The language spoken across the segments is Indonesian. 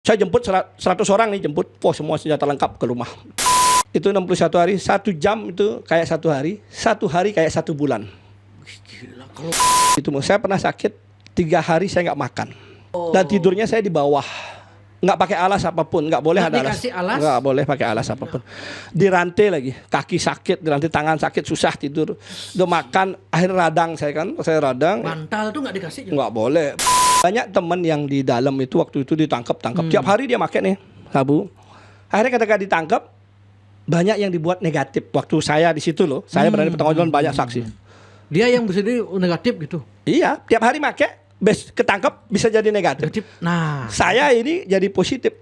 Saya jemput 100 orang nih, jemput, semua senjata lengkap ke rumah. Itu 61 hari, 1 jam itu kayak 1 hari, 1 hari kayak 1 bulan. Gila, kalau Itu saya pernah sakit 3 hari saya nggak makan. Dan tidurnya saya di bawah. Nggak pakai alas apapun, nggak boleh ada alas. Nggak boleh pakai alas apapun. Dirantai lagi, kaki sakit, dirantai tangan sakit, susah tidur. Udah makan, akhir radang saya radang. bantal tuh nggak dikasih. Nggak boleh. Banyak teman yang di dalam itu waktu itu ditangkap. Tiap hari dia pakai nih sabu. Akhirnya ketika ditangkap, banyak yang dibuat negatif. Waktu saya di situ loh, saya berani bertanggung jawab banyak saksi. Dia yang bisa negatif gitu. Iya, tiap hari pakai, ketangkap bisa jadi negatif. Nah, Saya ini jadi positif.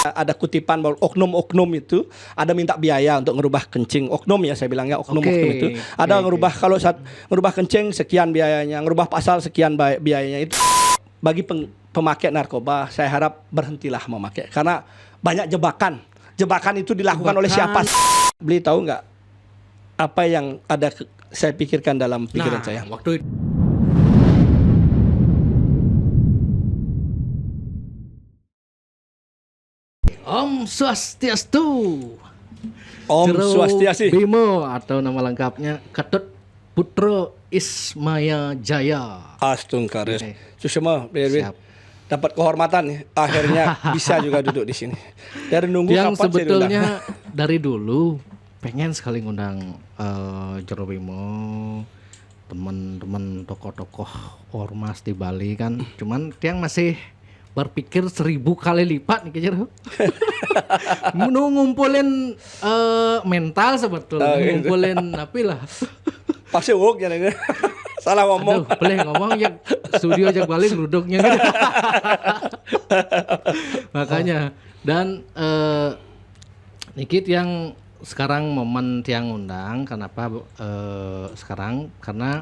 Ada kutipan bahwa oknum-oknum itu ada minta biaya untuk ngerubah kencing. Oknum ya saya bilangnya, oknum-oknum itu. Ada ngerubah kalau saat ngerubah kencing sekian biayanya, ngerubah pasal sekian biayanya itu. Bagi pemakai narkoba, saya harap berhentilah memakai karena banyak jebakan. Jebakan itu dilakukan oleh siapa? Beli tahu nggak apa yang ada saya pikirkan dalam pikiran saya? Waktu itu Om Swastiastu. Om Swastiastu. Bimo atau nama lengkapnya Ketut Putra Ismaya Jaya. Astungkares. Oke. Susema, Siap. dapat kehormatan nih. Akhirnya bisa juga duduk di sini. Dari nunggu Yang kapan sebetulnya dari dulu pengen sekali ngundang Jero Bimo, teman-teman tokoh-tokoh ormas di Bali kan. Cuman tiang masih berpikir 1000 kali lipat nih Jero. Ngumpulin mental sebetulnya, ngumpulin tapi lah. pasti wok ya ini. Salah ngomong. Aduh, boleh ngomong ya studio aja balik geruduknya gitu. Makanya dan Nikit yang sekarang momen tiang undang kenapa sekarang karena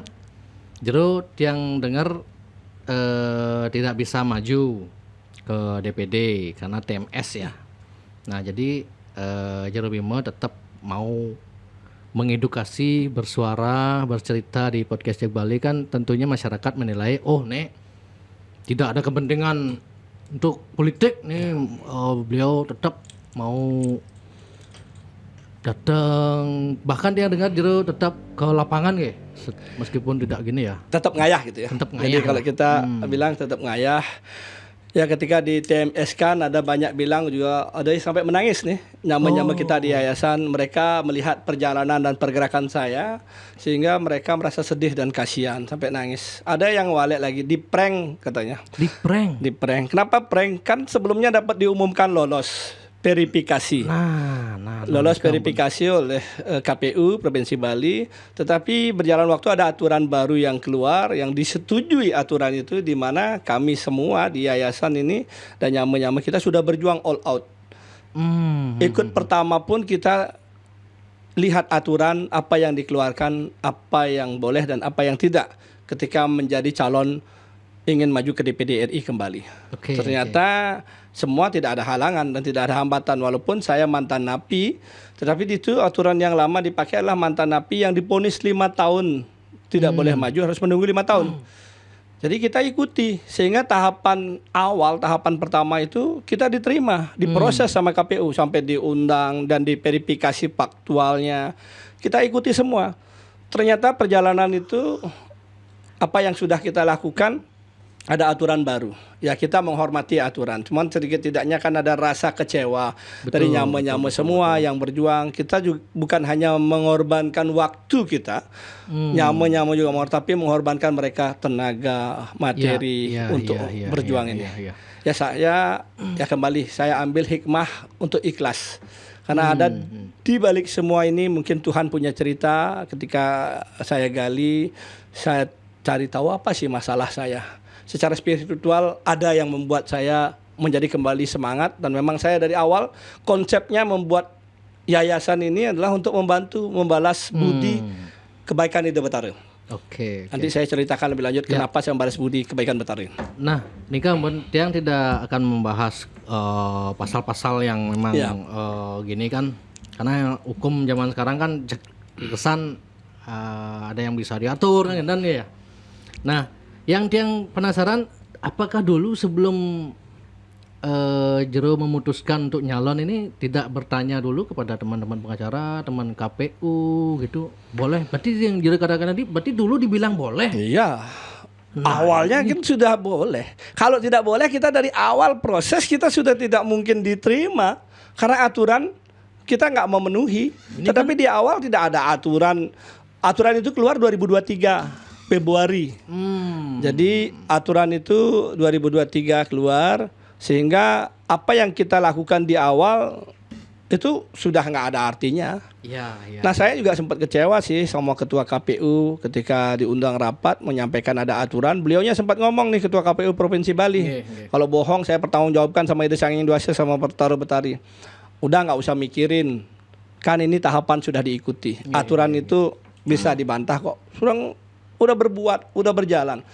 Jero tiang dengar tidak bisa maju ke DPD karena TMS ya. Nah, jadi Jero Bimo tetap mau mengedukasi, bersuara, bercerita di podcast Jak Bali kan tentunya masyarakat menilai nek tidak ada kepentingan untuk politik nih beliau tetap mau datang, bahkan dia dengar Jero tetap ke lapangan meskipun tidak gini ya. Tetap ngayah gitu ya. Tetap Jadi ngayah kalau kita bilang tetap ngayah. Ya ketika di TMS kan ada banyak bilang juga ada yang sampai menangis nih. Nyama-nyama kita di yayasan, mereka melihat perjalanan dan pergerakan saya sehingga mereka merasa sedih dan kasihan sampai nangis. Ada yang walek lagi di prank katanya. Di prank. Di prank. Kenapa prank? Kan sebelumnya dapat diumumkan lolos verifikasi. Lolos verifikasi oleh KPU Provinsi Bali, tetapi berjalan waktu ada aturan baru yang keluar yang disetujui aturan itu di mana kami semua di yayasan ini dan nyama-nyama kita sudah berjuang all out. Ikut pertama pun kita lihat aturan apa yang dikeluarkan, apa yang boleh dan apa yang tidak ketika menjadi calon ingin maju ke DPD RI kembali. Ternyata semua tidak ada halangan dan tidak ada hambatan. Walaupun saya mantan napi, tetapi itu aturan yang lama dipakai adalah mantan napi yang diponis 5 tahun tidak boleh maju, harus menunggu 5 tahun. Jadi kita ikuti sehingga tahapan awal, tahapan pertama itu kita diterima, diproses sama KPU sampai diundang dan diverifikasi faktualnya. Kita ikuti semua. Ternyata perjalanan itu apa yang sudah kita lakukan ada aturan baru. Ya kita menghormati aturan. Cuman sedikit tidaknya kan ada rasa kecewa dari nyama-nyama semua yang berjuang. Kita juga bukan hanya mengorbankan waktu kita, nyama-nyama juga tapi mengorbankan mereka tenaga, materi untuk berjuang ini. Ya saya kembali saya ambil hikmah untuk ikhlas. Karena ada di balik semua ini mungkin Tuhan punya cerita ketika saya gali, saya cari tahu apa sih masalah saya. Secara spiritual ada yang membuat saya menjadi kembali semangat dan memang saya dari awal konsepnya membuat yayasan ini adalah untuk membantu membalas budi kebaikan di Betari. Nanti saya ceritakan lebih lanjut kenapa saya membalas budi kebaikan Betari. Nah, Nika Tiang tidak akan membahas pasal-pasal yang memang gini kan, karena hukum zaman sekarang kan kesan ada yang bisa diatur dan ya. Nah, yang Tiang penasaran, apakah dulu sebelum Jero memutuskan untuk nyalon ini tidak bertanya dulu kepada teman-teman pengacara, teman KPU gitu, boleh? Berarti yang Jero katakan tadi, berarti dulu dibilang boleh. Iya. Awalnya kan sudah boleh. Kalau tidak boleh, kita dari awal proses kita sudah tidak mungkin diterima karena aturan kita nggak memenuhi. Tetapi di awal tidak ada aturan. Aturan itu keluar 2023 Februari. Jadi aturan itu 2023 keluar. Sehingga apa yang kita lakukan di awal itu sudah nggak ada artinya. Ya. Nah, saya juga sempat kecewa sih sama ketua KPU ketika diundang rapat menyampaikan ada aturan. Beliaunya sempat ngomong nih, ketua KPU Provinsi Bali. Kalau bohong saya pertanggungjawabkan sama Ide Sanging Duasya sama Pertaruh Betari. Udah nggak usah mikirin. Kan ini tahapan sudah diikuti. Aturan itu bisa dibantah kok. Udah berbuat, udah berjalan.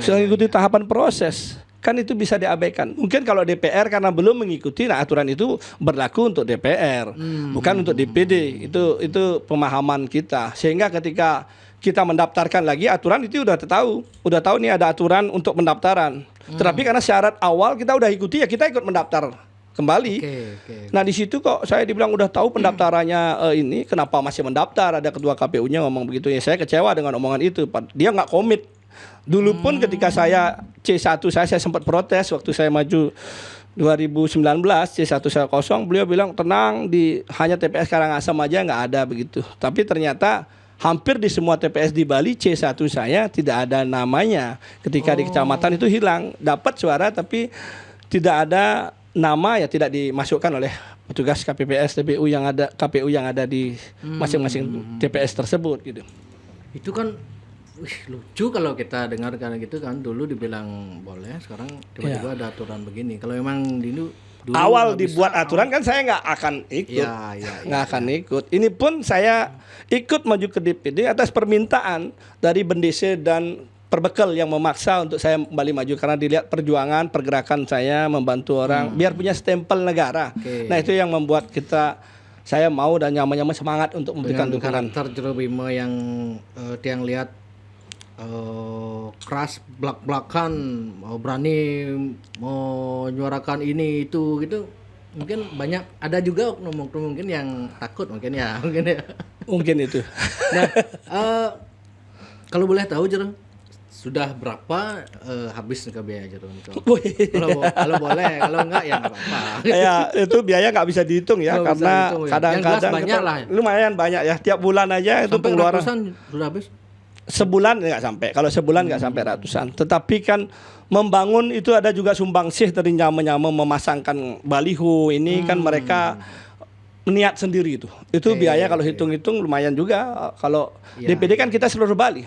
Sudah mengikuti tahapan proses. Kan itu bisa diabaikan. Mungkin kalau DPR karena belum mengikuti, nah aturan itu berlaku untuk DPR, bukan untuk DPD. Itu pemahaman kita. Sehingga ketika kita mendaftarkan lagi, aturan itu udah tahu nih ada aturan untuk pendaftaran. Tetapi karena syarat awal kita udah ikuti, ya kita ikut mendaftar kembali. Nah di situ kok saya dibilang udah tahu pendaftarannya ini, kenapa masih mendaftar? Ada ketua KPU-nya ngomong begitu. Ya saya kecewa dengan omongan itu. Dia nggak komit. Dulu pun ketika saya C1 saya sempat protes waktu saya maju 2019 C1 saya kosong, beliau bilang tenang, di hanya TPS Karangasem aja nggak ada begitu. Tapi ternyata hampir di semua TPS di Bali C1 saya tidak ada namanya. Ketika di kecamatan itu hilang, dapat suara tapi tidak ada nama, ya tidak dimasukkan oleh petugas KPPS KPU yang ada di masing-masing TPS tersebut gitu. Itu kan lucu kalau kita dengar karena gitu kan, dulu dibilang boleh, sekarang tiba-tiba ada aturan begini. Kalau memang dulu awal dibuat aturan kan saya nggak akan ikut, akan ikut. Ini pun saya ikut maju ke DPD atas permintaan dari Bendese dan Perbekal yang memaksa untuk saya kembali maju karena dilihat perjuangan pergerakan saya membantu orang biar punya stempel negara. Nah itu yang membuat saya mau dan nyaman-nyaman semangat untuk memberikan dukungan. Karakter Jero Bima yang tiang lihat keras, belak-belakan, berani menyuarakan ini itu gitu, mungkin banyak ada juga oknum-oknum mungkin yang takut mungkin itu. Nah kalau boleh tahu Jero, sudah berapa habis ke biaya Jero? Kalau boleh, kalau enggak ya nggak apa-apa. Ya itu biaya nggak bisa dihitung ya, karena kadang-kadang lumayan banyak ya, tiap bulan aja itu pengeluaran sudah habis. Sebulan nggak sampai, kalau sebulan nggak sampai ratusan. Tetapi kan membangun itu ada juga sumbangsih dari nyama-nyama memasangkan baliho ini kan mereka niat sendiri itu biaya kalau hitung-hitung lumayan juga. Kalau DPD kan kita seluruh Bali,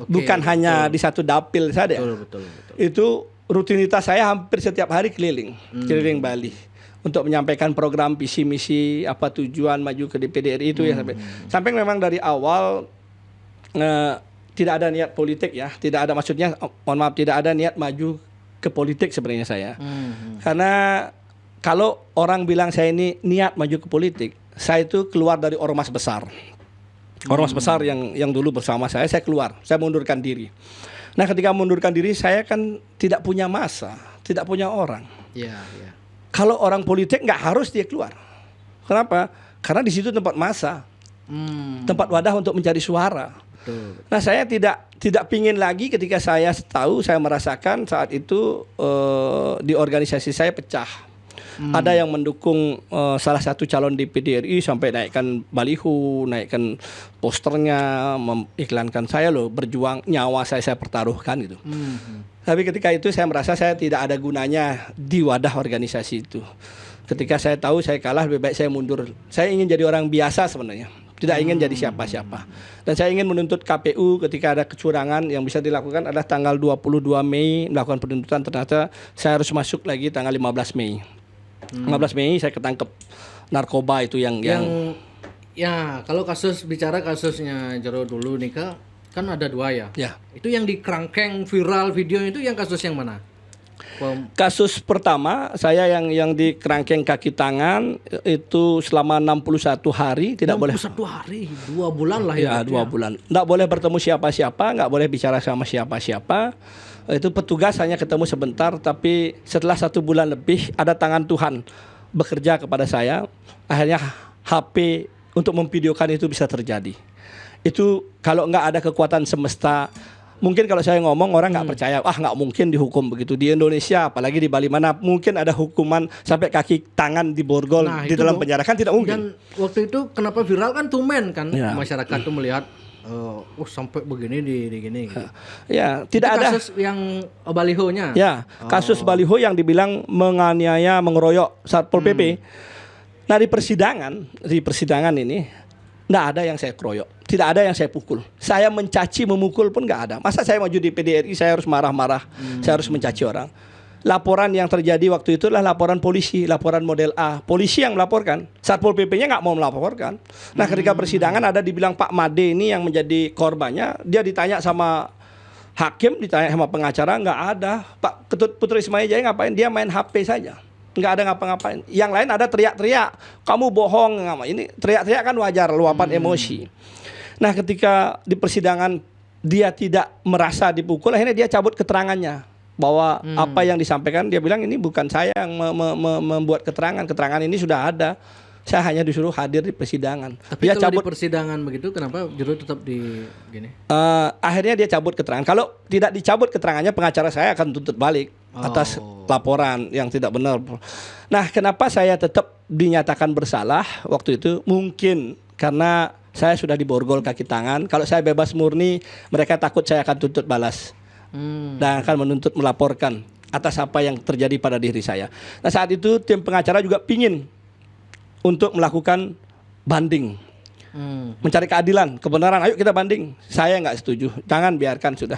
bukan hanya di satu dapil saja. Betul. Itu rutinitas saya hampir setiap hari keliling Bali untuk menyampaikan program visi misi apa tujuan maju ke DPD RI itu ya sampai memang dari awal tidak ada niat politik ya, tidak ada, maksudnya mohon maaf, tidak ada niat maju ke politik sebenarnya saya. Karena kalau orang bilang saya ini niat maju ke politik, saya itu keluar dari ormas besar. Ormas besar yang dulu bersama saya keluar, saya mundurkan diri. Nah ketika mundurkan diri saya kan tidak punya massa, tidak punya orang. Kalau orang politik nggak harus dia keluar. Kenapa? Karena di situ tempat massa, tempat wadah untuk mencari suara. Nah saya tidak pingin lagi ketika saya merasakan saat itu di organisasi saya pecah. Ada yang mendukung salah satu calon DPD RI sampai naikkan baliho, naikkan posternya, mengiklankan saya loh, berjuang, nyawa saya pertaruhkan gitu. Tapi ketika itu saya merasa saya tidak ada gunanya di wadah organisasi itu. Ketika saya tahu saya kalah, lebih baik saya mundur. Saya ingin jadi orang biasa sebenarnya, tidak ingin jadi siapa-siapa. Dan saya ingin menuntut KPU ketika ada kecurangan yang bisa dilakukan adalah tanggal 22 Mei melakukan penuntutan, ternyata saya harus masuk lagi tanggal 15 Mei. 15 Mei saya ketangkep narkoba itu yang ya kalau bicara kasusnya Jero dulu nih kan ada dua ya. Itu yang di kerangkeng viral video itu yang kasus yang mana? Kasus pertama saya yang di kerangkeng kaki tangan itu selama 61 hari tidak 61 boleh. 61 hari, 2 bulan lah ya. 2 bulan. Enggak boleh bertemu siapa-siapa, enggak boleh bicara sama siapa-siapa. Itu petugas hanya ketemu sebentar, tapi setelah 1 bulan lebih ada tangan Tuhan bekerja kepada saya. Akhirnya HP untuk memvideokan itu bisa terjadi. Itu kalau nggak ada kekuatan semesta, mungkin kalau saya ngomong orang nggak percaya, nggak mungkin dihukum begitu. Di Indonesia, apalagi di Bali, mana mungkin ada hukuman sampai kaki tangan diborgol di dalam penjara, kan tidak mungkin. Dan waktu itu kenapa viral kan tumen kan, masyarakat tuh melihat sampai begini di gini. Gitu. Ya, tidak ada kasus yang balihonya. Ya, kasus baliho yang dibilang menganiaya, mengeroyok Satpol PP. Nah, di persidangan ini nggak ada yang saya keroyok, tidak ada yang saya pukul. Saya mencaci, memukul pun nggak ada. Masa saya maju di PDRI saya harus marah-marah, saya harus mencaci orang. Laporan yang terjadi waktu itu adalah laporan polisi, laporan model A. Polisi yang melaporkan, Satpol PP-nya nggak mau melaporkan. Nah, ketika persidangan ada dibilang Pak Made ini yang menjadi korbannya, dia ditanya sama hakim, ditanya sama pengacara, nggak ada. Pak Ketut Putri Ismail Jaya ngapain? Dia main HP saja, nggak ada ngapa-ngapain. Yang lain ada teriak-teriak, kamu bohong. Ini teriak-teriak kan wajar, luapan emosi. Nah, ketika di persidangan dia tidak merasa dipukul, akhirnya dia cabut keterangannya. Bahwa apa yang disampaikan, dia bilang ini bukan saya yang membuat keterangan ini sudah ada, saya hanya disuruh hadir di persidangan. Tapi dia kalau cabut di persidangan begitu, kenapa Jero tetap di gini? Akhirnya dia cabut keterangan. Kalau tidak dicabut keterangannya, pengacara saya akan tuntut balik atas laporan yang tidak benar. Nah, kenapa saya tetap dinyatakan bersalah waktu itu? Mungkin karena saya sudah diborgol kaki tangan. Kalau saya bebas murni, mereka takut saya akan tuntut balas. Dan akan menuntut melaporkan atas apa yang terjadi pada diri saya. Nah, saat itu tim pengacara juga pingin untuk melakukan banding, mencari keadilan, kebenaran. Ayo kita banding. Saya nggak setuju. Jangan, biarkan sudah.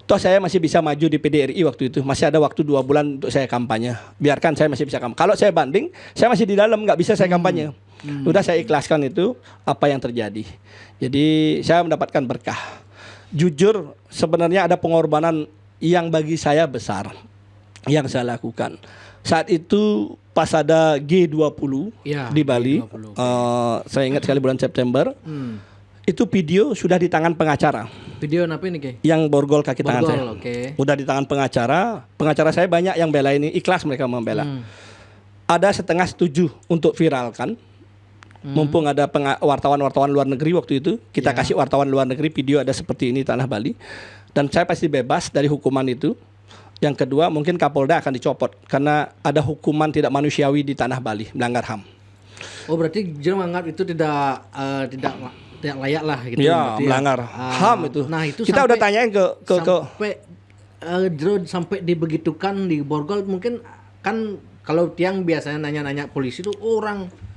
Toh saya masih bisa maju di PDRI waktu itu. Masih ada waktu 2 bulan untuk saya kampanye. Biarkan, saya masih bisa kampanye. Kalau saya banding, saya masih di dalam, nggak bisa saya kampanye. Udah saya ikhlaskan itu apa yang terjadi. Jadi saya mendapatkan berkah. Jujur, sebenarnya ada pengorbanan yang bagi saya besar yang saya lakukan. Saat itu pas ada G20 di Bali, G20, saya ingat sekali bulan September, itu video sudah di tangan pengacara. Video apa ini, Ke? Yang borgol kaki tangan saya. Okay. Udah di tangan pengacara. Pengacara saya banyak yang bela ini, ikhlas mereka membela. Ada setengah setuju untuk viralkan. Mumpung ada wartawan-wartawan luar negeri waktu itu, kita kasih wartawan luar negeri video ada seperti ini tanah Bali, dan saya pasti bebas dari hukuman itu. Yang kedua, mungkin Kapolda akan dicopot karena ada hukuman tidak manusiawi di tanah Bali, melanggar HAM. Oh, berarti Jero menganggap itu tidak layak lah gitu. Ya, melanggar HAM itu. Nah, itu kita udah tanyain sampai Jero sampai dibegitukan di borgol. Mungkin kan kalau tiang biasanya nanya-nanya polisi itu orang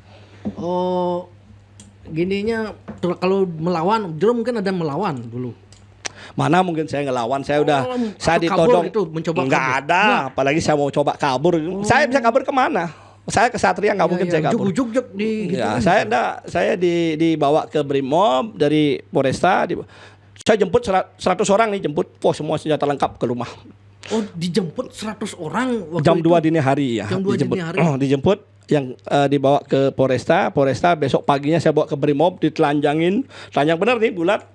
gininya kalau melawan, Jero mungkin ada melawan dulu. Mana mungkin saya ngelawan, saya udah saya ditodong itu, mencoba nggak kabur. ada, apalagi saya mau coba kabur. Saya bisa kabur kemana? Saya kesatria nggak mungkin saya kabur. Juk-juk di gitu. Ya, saya dibawa ke Brimob dari Polresta. Saya jemput 100 orang nih, jemput semua senjata lengkap ke rumah. Oh, dijemput 100 orang waktu jam itu? 2 dini hari ya. Jam 2 dijemput. dini hari. Dijemput yang dibawa ke Polresta. Besok paginya saya bawa ke Brimob, ditelanjangin. Telanjang benar nih, bulat.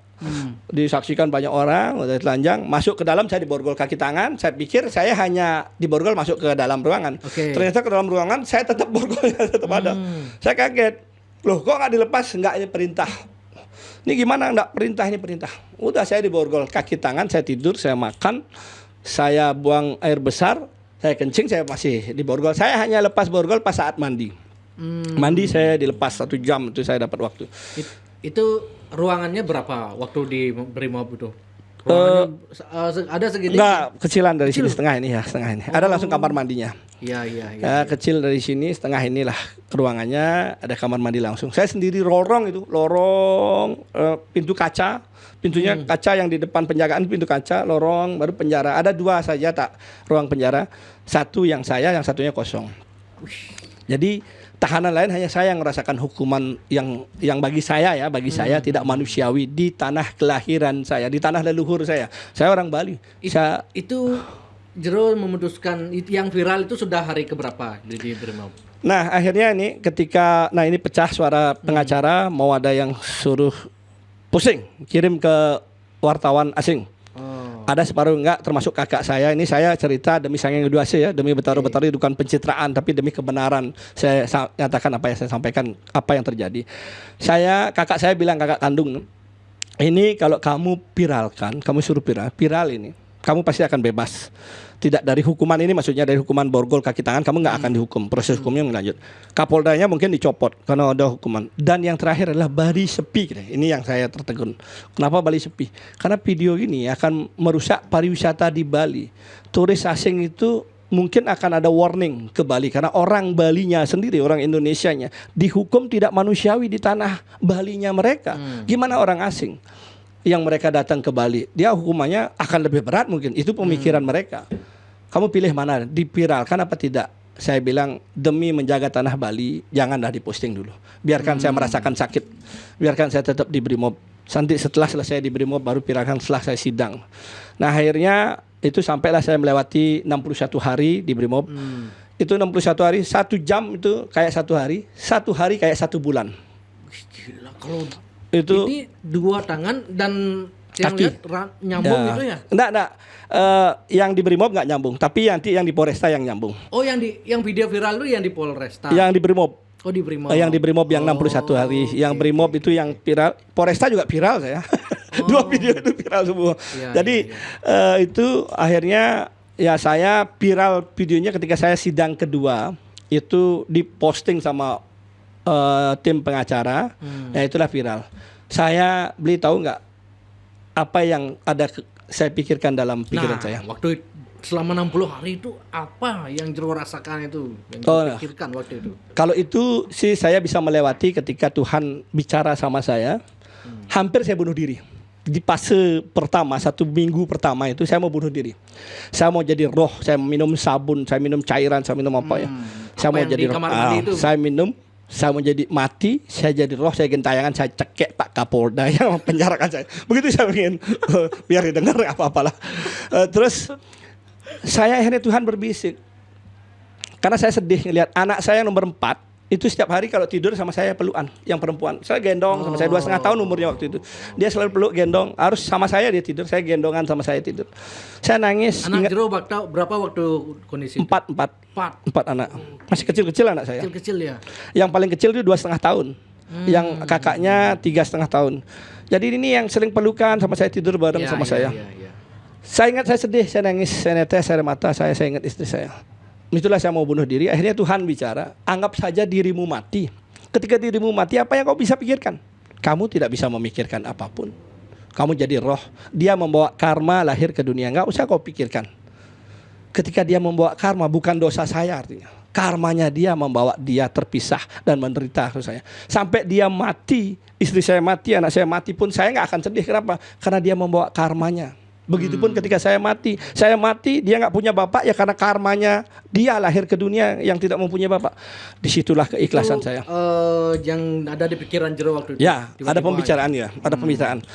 Disaksikan banyak orang, udah telanjang, masuk ke dalam, saya diborgol kaki tangan. Saya pikir saya hanya diborgol masuk ke dalam ruangan. Ternyata ke dalam ruangan saya tetap borgolnya tetap ada. Saya kaget, loh kok nggak dilepas? Nggak, ini perintah. Ini gimana? Nggak perintah, ini perintah. Udah saya diborgol kaki tangan, saya tidur, saya makan, saya buang air besar, saya kencing, saya masih diborgol. Saya hanya lepas borgol pas saat mandi. Mandi saya dilepas 1 jam itu saya dapat waktu. Itu ruangannya berapa waktu di Brimob itu? Ruangannya ada segini? Enggak, kecilan dari sini, setengah ini. Ada langsung kamar mandinya. Iya. Kecil dari sini, setengah inilah ruangannya, ada kamar mandi langsung. Saya sendiri lorong pintu kaca. Pintunya kaca yang di depan penjagaan, pintu kaca, lorong, baru penjara. Ada 2 saja ruang penjara. Satu yang saya, yang satunya kosong. Jadi tahanan lain hanya saya yang merasakan hukuman yang bagi saya tidak manusiawi di tanah kelahiran saya, di tanah leluhur saya. Saya orang Bali. Itu Jero memutuskan yang viral itu sudah hari keberapa di Brimob? Nah, akhirnya ini ini pecah suara pengacara, mau ada yang suruh pusing, kirim ke wartawan asing. Ada separuh enggak, termasuk kakak saya. Ini saya cerita demi Sang Hyang Widi Wasi ya, demi Betara-Betara, bukan pencitraan tapi demi kebenaran. Saya nyatakan apa yang saya sampaikan, apa yang terjadi. Kakak saya bilang, kakak kandung, ini kalau kamu viralkan, kamu suruh viral ini, kamu pasti akan bebas. Tidak dari hukuman ini, maksudnya dari hukuman borgol kaki tangan, kamu nggak akan dihukum. Proses hukumnya lanjut. Kapoldanya mungkin dicopot karena ada hukuman. Dan yang terakhir adalah Bali sepi. Ini yang saya tertegun. Kenapa Bali sepi? Karena video ini akan merusak pariwisata di Bali. Turis asing itu mungkin akan ada warning ke Bali karena orang Balinya sendiri, orang Indonesianya dihukum tidak manusiawi di tanah Balinya mereka. Gimana orang asing yang mereka datang ke Bali? Dia hukumannya akan lebih berat mungkin. Itu pemikiran mereka. Kamu pilih mana? Dipiralkan apa tidak? Saya bilang demi menjaga tanah Bali, janganlah diposting dulu. Biarkan saya merasakan sakit. Biarkan saya tetap di Brimob. Nanti setelah selesai di Brimob baru piralkan setelah saya sidang. Nah akhirnya itu sampailah saya melewati 61 hari di Brimob. Itu 61 hari, 1 jam itu kayak 1 hari, 1 hari kayak 1 bulan. Gila, kalau itu ini 2 tangan dan yang kaki lihat nyambung gitu ya? Enggak. Yang di Brimob enggak nyambung, tapi nanti yang di Polresta yang nyambung. Oh, yang video viral itu yang di Polresta. Yang di Brimob. Oh, di Brimob. Yang di Brimob yang 61 hari, yang Brimob itu yang viral. Polresta juga viral saya. 2 video itu viral semua. Jadi itu akhirnya ya saya viral videonya ketika saya sidang kedua itu diposting sama tim pengacara. Nah itulah viral. Saya beli tahu nggak apa yang ada saya pikirkan dalam pikiran saya. Waktu selama 60 hari itu apa yang Jero rasakan itu, yang pikirkan waktu itu? Kalau itu sih saya bisa melewati ketika Tuhan bicara sama saya. Hampir saya bunuh diri. Di fase pertama, 1 minggu pertama itu saya mau bunuh diri. Saya mau jadi roh, saya minum sabun, saya minum cairan, saya minum apa ya. Saya mau jadi roh. Saya mau jadi mati, saya jadi roh, saya gentayangan, saya cekek Pak Kapolda yang penjarakan saya. Begitu saya ingin biar didengar apa-apalah. Terus saya akhirnya Tuhan berbisik. Karena saya sedih ngelihat anak saya nomor 4 itu setiap hari kalau tidur sama saya pelukan, yang perempuan. Saya gendong sama saya 2,5 tahun umurnya waktu itu. Dia selalu peluk gendong, harus sama saya dia tidur, saya gendongan sama saya tidur. Saya nangis. Anak Jero berapa waktu kondisi? 4 anak. Masih kecil-kecil anak saya. Kecil-kecil ya. Yang paling kecil itu 2,5 tahun. Yang kakaknya 3,5 tahun. Jadi ini yang sering pelukan sama saya, tidur bareng sama saya. Saya ingat saya sedih, saya nangis, saya netes air mata saya ingat istri saya. Itulah saya mau bunuh diri. Akhirnya Tuhan bicara, anggap saja dirimu mati. Ketika dirimu mati, apa yang kau bisa pikirkan? Kamu tidak bisa memikirkan apapun. Kamu jadi roh. Dia membawa karma lahir ke dunia. Enggak usah kau pikirkan. Ketika dia membawa karma, bukan dosa saya artinya. Karmanya dia membawa dia terpisah dan menderita saya. Sampai dia mati, istri saya mati, anak saya mati pun saya nggak akan sedih. Kenapa? Karena dia membawa karmanya. Begitupun ketika saya mati, dia nggak punya bapak ya karena karmanya dia lahir ke dunia yang tidak mempunyai bapak. Disitulah keikhlasan itu, saya. Yang ada di pikiran Jero waktu itu. Ya, ada pembicaraan ya, ada pembicaraan.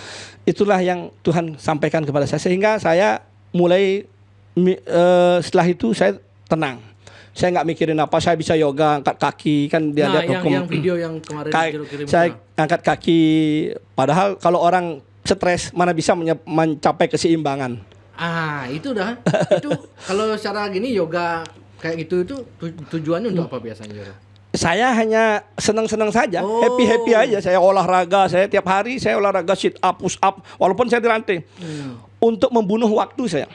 Itulah yang Tuhan sampaikan kepada saya sehingga saya mulai setelah itu saya tenang. Saya nggak mikirin apa, saya bisa yoga, angkat kaki kan dia lihat hukum. Yang video yang kemarin Jero kirim. Saya angkat kaki, padahal kalau orang stres mana bisa mencapai keseimbangan. Itu dah. Itu kalau secara gini yoga kayak gitu itu tujuannya untuk apa biasanya? Saya hanya senang-senang saja, happy aja. Saya olahraga, saya tiap hari saya olahraga sit up, push up, walaupun saya dirantai. Untuk membunuh waktu saya.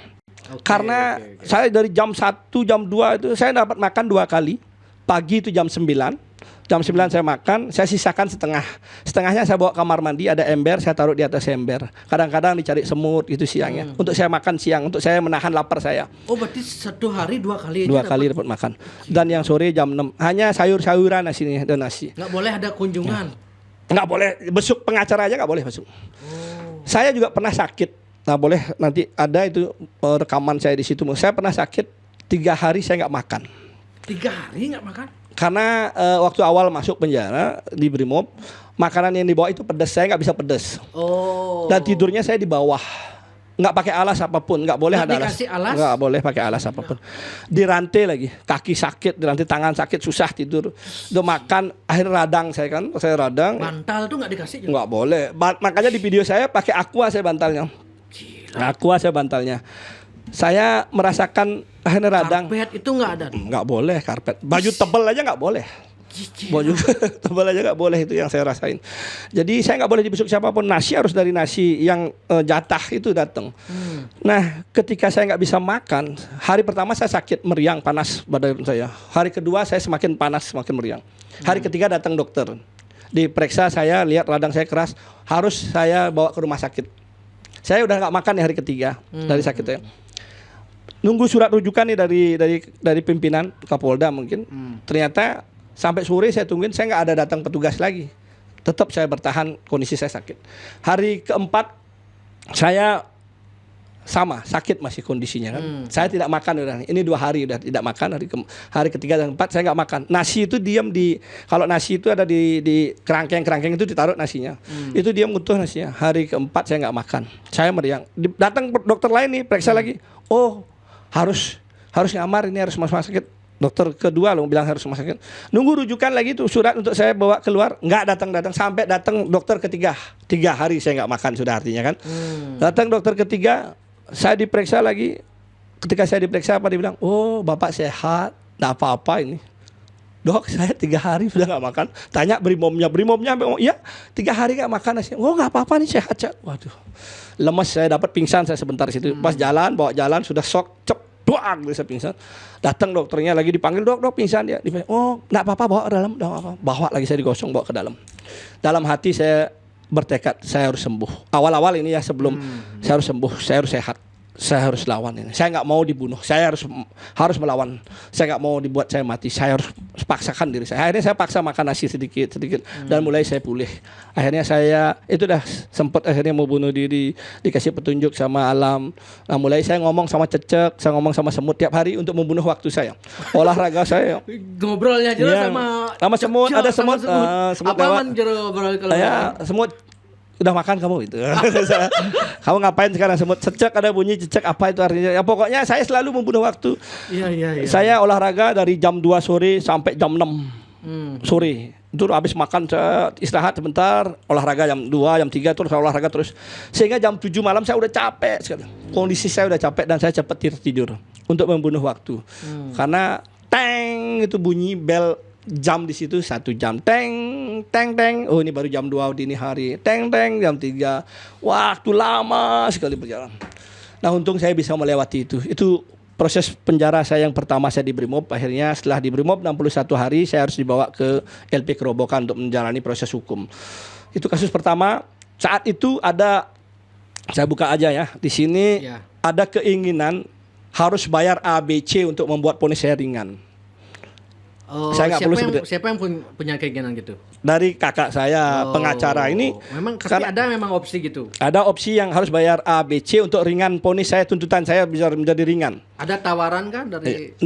Karena saya dari jam 1, jam 2 itu saya dapat makan 2 kali. Pagi itu jam 9. Jam 9 saya makan, saya sisakan setengah. Setengahnya saya bawa kamar mandi, ada ember, saya taruh di atas ember. Kadang-kadang dicari semut itu siangnya. Untuk saya makan siang, untuk saya menahan lapar saya. Oh, berarti 1 hari 2 kali. 2 kali dapat makan. Dan yang sore jam 6. Hanya sayur-sayuran dan nasi. Nggak boleh ada kunjungan. Nggak boleh, besuk pengacara aja nggak boleh besuk. Saya juga pernah sakit. Nah boleh nanti ada itu rekaman saya di situ. Saya pernah sakit 3 hari saya nggak makan. 3 hari nggak makan? Karena waktu awal masuk penjara di Brimob, makanan yang dibawa itu pedas, saya nggak bisa pedas. Dan tidurnya saya di bawah, nggak pakai alas apapun, nggak boleh ada alas, nggak boleh pakai alas apapun. Dirantai lagi, kaki sakit, dirantai tangan sakit, susah tidur. Udah makan, akhirnya radang saya radang. Bantal tuh nggak dikasih? Nggak boleh, makanya di video saya pakai aqua saya bantalnya. Aqua saya bantalnya. Saya merasakan akhirnya radang. Karpet itu nggak ada. Nggak boleh karpet. Baju tebal aja nggak boleh. Baju tebal aja nggak boleh, itu yang saya rasain. Jadi saya nggak boleh dibesuk siapapun. Nasi harus dari nasi yang jatah itu datang. Nah, ketika saya nggak bisa makan, hari pertama saya sakit meriang, panas badan saya. Hari kedua saya semakin panas, semakin meriang. Hari ketiga datang dokter. Diperiksa, saya lihat radang saya keras, harus saya bawa ke rumah sakit. Saya udah nggak makan di hari ketiga dari sakitnya. Nunggu surat rujukan nih dari pimpinan Kapolda mungkin. Ternyata sampai sore saya tungguin, saya nggak ada datang petugas lagi. Tetap saya bertahan, kondisi saya sakit. Hari keempat saya sama sakit masih kondisinya kan. Saya tidak makan udah. Ini 2 hari udah tidak makan. Hari ketiga dan keempat saya nggak makan. Nasi itu diam kalau nasi itu ada di kerangkeng itu ditaruh nasinya. Itu diam utuh nasinya. Hari keempat saya nggak makan. Saya meriang. Datang dokter lain nih periksa lagi. Oh, harus ngamar, ini harus masuk sakit. Dokter kedua lo bilang harus rumah sakit. Nunggu rujukan lagi tuh surat untuk saya bawa keluar, nggak datang sampai datang dokter ketiga. 3 hari saya nggak makan sudah artinya kan. Datang dokter ketiga, saya diperiksa lagi. Ketika saya diperiksa apa, dia bilang, oh bapak sehat, nggak apa-apa ini. Dok, saya 3 hari sudah nggak makan. Tanya Brimomnya ya 3 hari nggak makan nasi. Oh nggak apa-apa nih, sehat. Waduh, lemas, saya dapat pingsan saya sebentar situ. Pas bawa jalan sudah shock, doang bisa pingsan. Datang dokternya lagi dipanggil, dok pingsan dia. Oh nggak apa-apa, bawa ke dalam, nggak apa-apa. Bawa lagi, saya digosong bawa ke dalam. Dalam hati saya bertekad saya harus sembuh. Awal-awal ini ya, sebelum saya harus sembuh, saya harus sehat. Saya harus lawan ini. Saya nggak mau dibunuh. Saya harus melawan. Saya nggak mau dibuat saya mati. Saya harus paksakan diri saya. Akhirnya saya paksa makan nasi sedikit dan mulai saya pulih. Akhirnya saya itu dah sempat akhirnya mau bunuh diri. Dikasih petunjuk sama alam. Nah, mulai saya ngomong sama cecek, saya ngomong sama semut tiap hari untuk membunuh waktu saya. Olahraga saya. Ngobrolnya aja sama semut. Ada semut. Semut apa man jero obrol kalau ya, semut. Udah makan kamu itu. Kamu ngapain sekarang, semut? Cecek, ada bunyi cecek, apa itu artinya? Ya pokoknya saya selalu membunuh waktu. Iya. Saya olahraga dari jam 2 sore sampai jam 6 sore. Itu habis makan saya istirahat sebentar, olahraga jam 2, jam 3 terus saya olahraga terus. Sehingga jam 7 malam saya udah capek sekali. Kondisi saya udah capek dan saya cepat tidur untuk membunuh waktu. Karena teng itu bunyi bel jam di situ 1 jam, teng. Oh ini baru jam 2 dini hari, teng jam 3. Waktu lama sekali berjalan. Nah untung saya bisa melewati itu. Itu proses penjara saya yang pertama, saya di Brimob. Akhirnya setelah di Brimob 61 hari saya harus dibawa ke LP Kerobokan untuk menjalani proses hukum. Itu kasus pertama. Saat itu ada, saya buka aja ya, di sini ada keinginan harus bayar ABC untuk membuat vonis saya ringan. Oh, saya siapa yang punya keinginan gitu? Dari kakak saya, pengacara ini. Memang ada memang opsi gitu. Ada opsi yang harus bayar A, B, C untuk ringan vonis saya, tuntutan saya bisa menjadi ringan. Ada tawaran kan dari?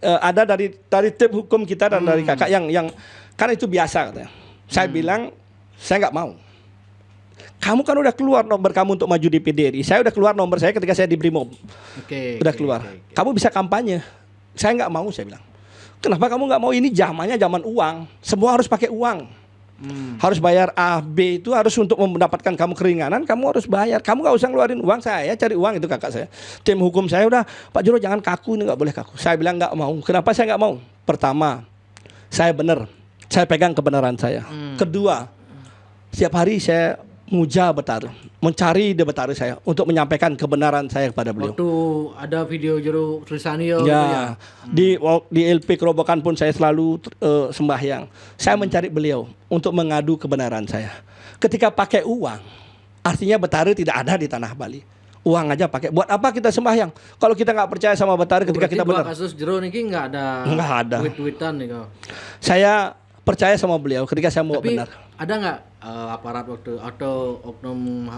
Ada dari tim hukum kita dan dari kakak yang kan itu biasa katanya. Saya bilang saya nggak mau. Kamu kan udah keluar nomor kamu untuk maju di PDRI. Saya udah keluar nomor saya ketika saya di Brimob. Udah keluar. Kamu bisa kampanye. Saya nggak mau, saya bilang. Kenapa kamu nggak mau? Ini zamannya zaman uang. Semua harus pakai uang. Harus bayar A, B itu harus untuk mendapatkan kamu keringanan. Kamu harus bayar. Kamu nggak usah ngeluarin uang, saya cari uang, itu kakak saya. Tim hukum saya udah, Pak Juro jangan kaku, ini nggak boleh kaku. Saya bilang nggak mau. Kenapa saya nggak mau? Pertama, saya benar. Saya pegang kebenaran saya. Kedua, setiap hari saya muja Betara, mencari di Betara saya untuk menyampaikan kebenaran saya kepada beliau. Waktu ada video Jero Trisanio ya, gitu ya. Di LP Kerobokan pun saya selalu sembahyang. Saya mencari beliau untuk mengadu kebenaran saya. Ketika pakai uang, artinya Betara tidak ada di tanah Bali. Uang aja pakai. Buat apa kita sembahyang? Kalau kita nggak percaya sama Betara ketika kita benar. Kasus Jero niki nggak ada. Tweet-tweetan nih kau. Saya percaya sama beliau ketika saya mau benar. Ada nggak aparat waktu atau oknum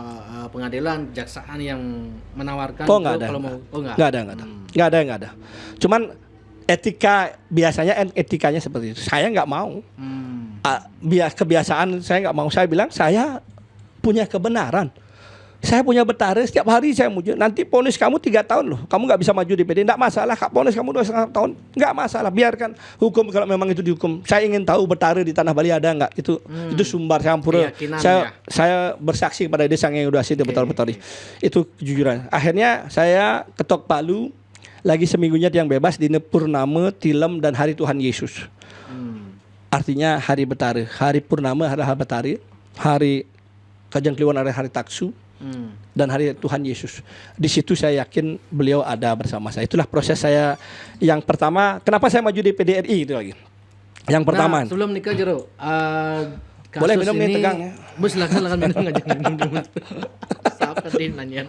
pengadilan jaksaan yang menawarkan nggak ada. Nggak ada. Cuman biasanya etikanya seperti itu. Saya nggak mau. Kebiasaan saya nggak mau. Saya bilang saya punya kebenaran. Saya punya betara, setiap hari saya muncul. Nanti ponis kamu 3 tahun loh. Kamu nggak bisa maju di PD. Nggak masalah. Kak, ponis kamu 2,5 tahun. Nggak masalah. Biarkan hukum kalau memang itu dihukum. Saya ingin tahu betara di Tanah Bali ada nggak. Itu sumber saya ampura. Saya bersaksi kepada dia sang yang udah sih betul-betul. Itu kejujuran. Akhirnya saya ketok palu. Lagi seminggunya tiang bebas di Purnama, Tilem dan Hari Tuhan Yesus. Artinya hari betara. Hari Purnama adalah hari betara. Hari Kajang Kliwon adalah hari taksu. Dan hari Tuhan Yesus. Di situ saya yakin beliau ada bersama saya. Itulah proses saya yang pertama. Kenapa saya maju di PDRI itu lagi. Yang pertama. Sebelum nikah Jero, boleh minum nih tegang ya. Bu silakan minum aja minum. Siapa tadi nanya.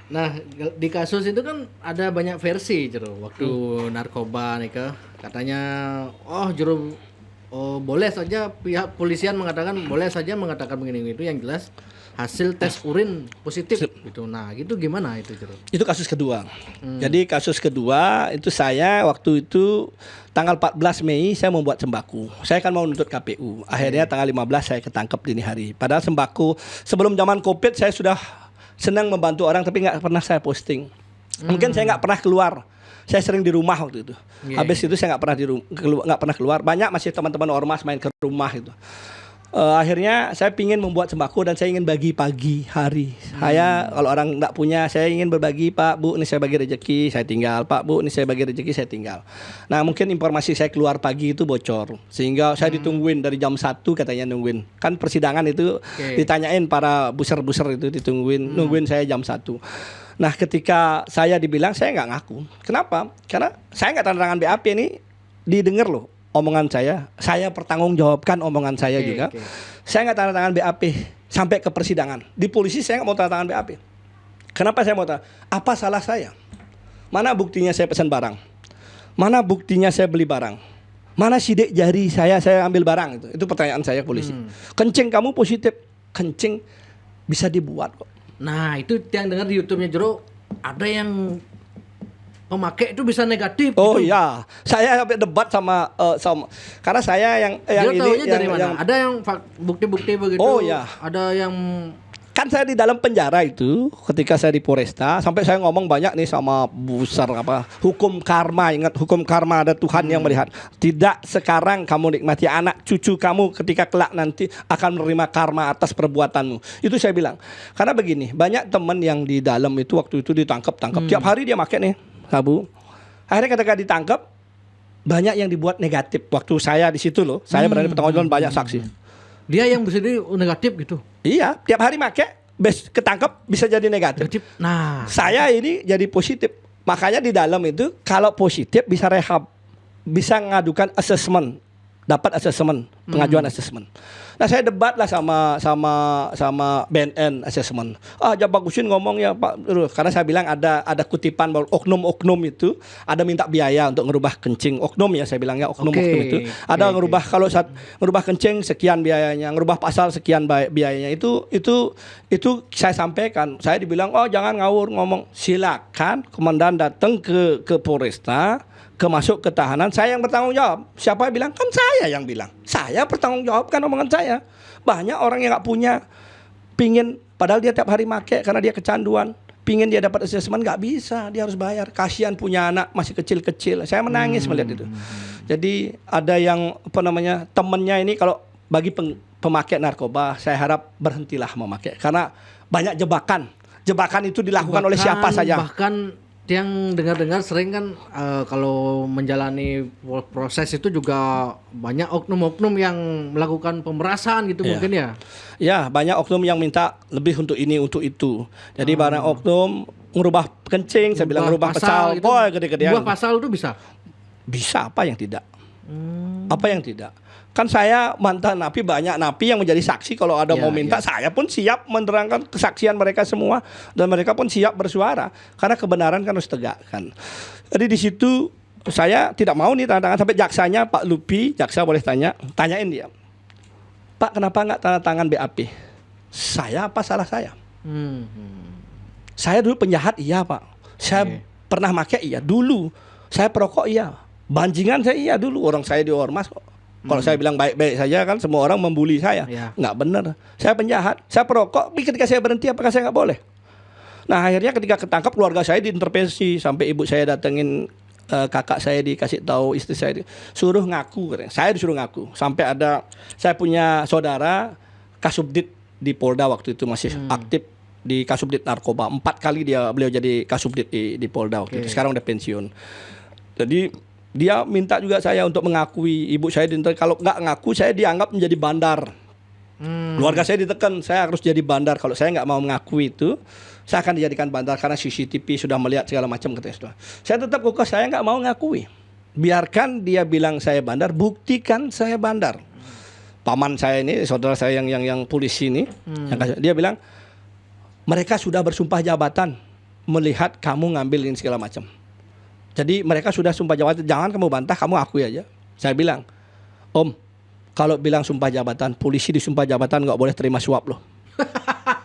Nah, di kasus itu kan ada banyak versi Jero. Waktu narkoba nikah katanya Jero boleh saja pihak polisian mengatakan boleh saja mengatakan begini itu yang jelas hasil tes urin positif gitu. Nah, gitu gimana itu, Jero? Itu kasus kedua. Jadi kasus kedua itu saya waktu itu tanggal 14 Mei saya membuat sembako. Saya kan mau nuntut KPU. Akhirnya tanggal 15 saya ketangkep dini hari. Padahal sembako sebelum zaman Covid saya sudah senang membantu orang tapi nggak pernah saya posting. Mungkin saya nggak pernah keluar. Saya sering di rumah waktu itu. Habis itu saya nggak pernah keluar. Banyak masih teman-teman ormas main ke rumah itu. Akhirnya saya ingin membuat sembako dan saya ingin bagi pagi hari. Saya kalau orang nggak punya, saya ingin berbagi, Pak, Bu, ini saya bagi rezeki, saya tinggal. Pak, Bu, ini saya bagi rezeki, saya tinggal. Nah, mungkin informasi saya keluar pagi itu bocor. Sehingga saya ditungguin dari jam 1 katanya nungguin. Kan persidangan itu ditanyain para buser-buser itu nungguin saya jam 1. Nah, ketika saya dibilang, saya nggak ngaku. Kenapa? Karena saya nggak tanda tangan BAP ini didengar loh. Omongan saya pertanggungjawabkan omongan saya juga. Saya nggak tanda tangan BAP sampai ke persidangan. Di polisi saya nggak mau tanda tangan BAP. Kenapa saya mau tanda? Apa salah saya? Mana buktinya saya pesan barang? Mana buktinya saya beli barang? Mana sidik jari saya ambil barang? Itu pertanyaan saya ke polisi. Kencing kamu positif, kencing bisa dibuat kok. Nah, itu yang dengar di YouTube-nya Jero, ada yang pemakai itu bisa negatif. Oh gitu. ya, saya sampai debat sama karena saya yang ini dari mana? Ada yang bukti-bukti begitu. Oh ya. Ada yang kan saya di dalam penjara itu ketika saya di Polresta sampai saya ngomong banyak nih sama besar hukum karma. Ingat hukum karma, ada Tuhan yang melihat. Tidak sekarang kamu nikmati, anak cucu kamu ketika kelak nanti akan menerima karma atas perbuatanmu. Itu saya bilang. Karena begini, banyak teman yang di dalam itu waktu itu ditangkap. Tiap hari dia pakai nih sabu. Akhirnya ketika ditangkap banyak yang dibuat negatif. Waktu saya di situ loh, saya berani bertanggung jawab, banyak saksi. Dia yang bisa jadi negatif gitu. Iya, tiap hari make, ketangkep bisa jadi negatif. Nah, saya ini jadi positif. Makanya di dalam itu kalau positif bisa rehab, bisa mengadukan asesmen, dapat asesmen, pengajuan asesmen. Nah, saya debat lah sama BNN asesmen. Aja bagusin ngomong ya Pak, karena saya bilang ada kutipan bahwa oknum-oknum itu ada minta biaya untuk ngerubah kencing. Oknum ya saya bilang ya, oknum itu ada ngerubah kalau saat ngerubah kencing sekian biayanya, ngerubah pasal sekian biayanya. Itu saya sampaikan. Saya dibilang jangan ngawur ngomong. Silakan komandan datang ke Polresta, masuk ke tahanan, saya yang bertanggung jawab. Siapa yang bilang? Kan saya yang bilang. Saya bertanggung jawabkan omongan saya. Banyak orang yang nggak punya, pingin, padahal dia tiap hari make karena dia kecanduan. Pingin dia dapat asesmen, nggak bisa, dia harus bayar. Kasihan punya anak masih kecil-kecil. Saya menangis melihat itu. Jadi ada yang temennya ini kalau bagi pemakai narkoba, saya harap berhentilah memakai karena banyak jebakan. Jebakan itu dilakukan oleh siapa saja. Bahkan yang dengar-dengar sering kan kalau menjalani proses itu juga banyak oknum-oknum yang melakukan pemerasan gitu mungkin ya. Ya, banyak oknum yang minta lebih untuk ini untuk itu. Jadi banyak oknum ngerubah kencing, saya bilang ngerubah pasal gitu, gede-gedean. Ngerubah pasal itu bisa? Bisa, apa yang tidak? Apa yang tidak? Kan saya mantan napi, banyak napi yang menjadi saksi kalau ada mau minta, saya pun siap menerangkan kesaksian mereka semua dan mereka pun siap bersuara karena kebenaran kan harus tegakkan. Jadi di situ saya tidak mau nih tanda tangan sampai jaksanya Pak Lupi, jaksa boleh tanyain dia. Pak, kenapa nggak tanda tangan BAP? Saya apa salah saya? Saya dulu penjahat iya Pak. Saya pernah make iya dulu. Saya perokok iya. Banjingan saya iya dulu, orang saya di ormas kok. Kalau saya bilang baik-baik saja kan semua orang membuli saya. Nggak benar. Saya penjahat, saya perokok. Tapi ketika saya berhenti apakah saya nggak boleh? Nah akhirnya ketika ketangkap keluarga saya diintervensi. Sampai ibu saya datengin kakak saya, dikasih tahu istri saya suruh ngaku katanya. Saya disuruh ngaku. Sampai saya punya saudara Kasubdit di Polda waktu itu masih aktif di Kasubdit narkoba. 4 kali beliau jadi Kasubdit di Polda waktu itu. Sekarang udah pensiun. Jadi dia minta juga saya untuk mengakui. Ibu saya kalau nggak ngaku saya dianggap menjadi bandar. Keluarga saya ditekan, saya harus jadi bandar. Kalau saya nggak mau mengakui itu, saya akan dijadikan bandar karena CCTV sudah melihat segala macam katanya. Saya tetap kokoh, saya nggak mau ngakui. Biarkan dia bilang saya bandar, buktikan saya bandar. Paman saya ini, saudara saya yang polisi ini, dia bilang mereka sudah bersumpah jabatan melihat kamu ngambil ini segala macam. Jadi mereka sudah sumpah jabatan, jangan kamu bantah, kamu akui aja. Saya bilang, Om, kalau bilang sumpah jabatan, polisi di sumpah jabatan nggak boleh terima suap loh.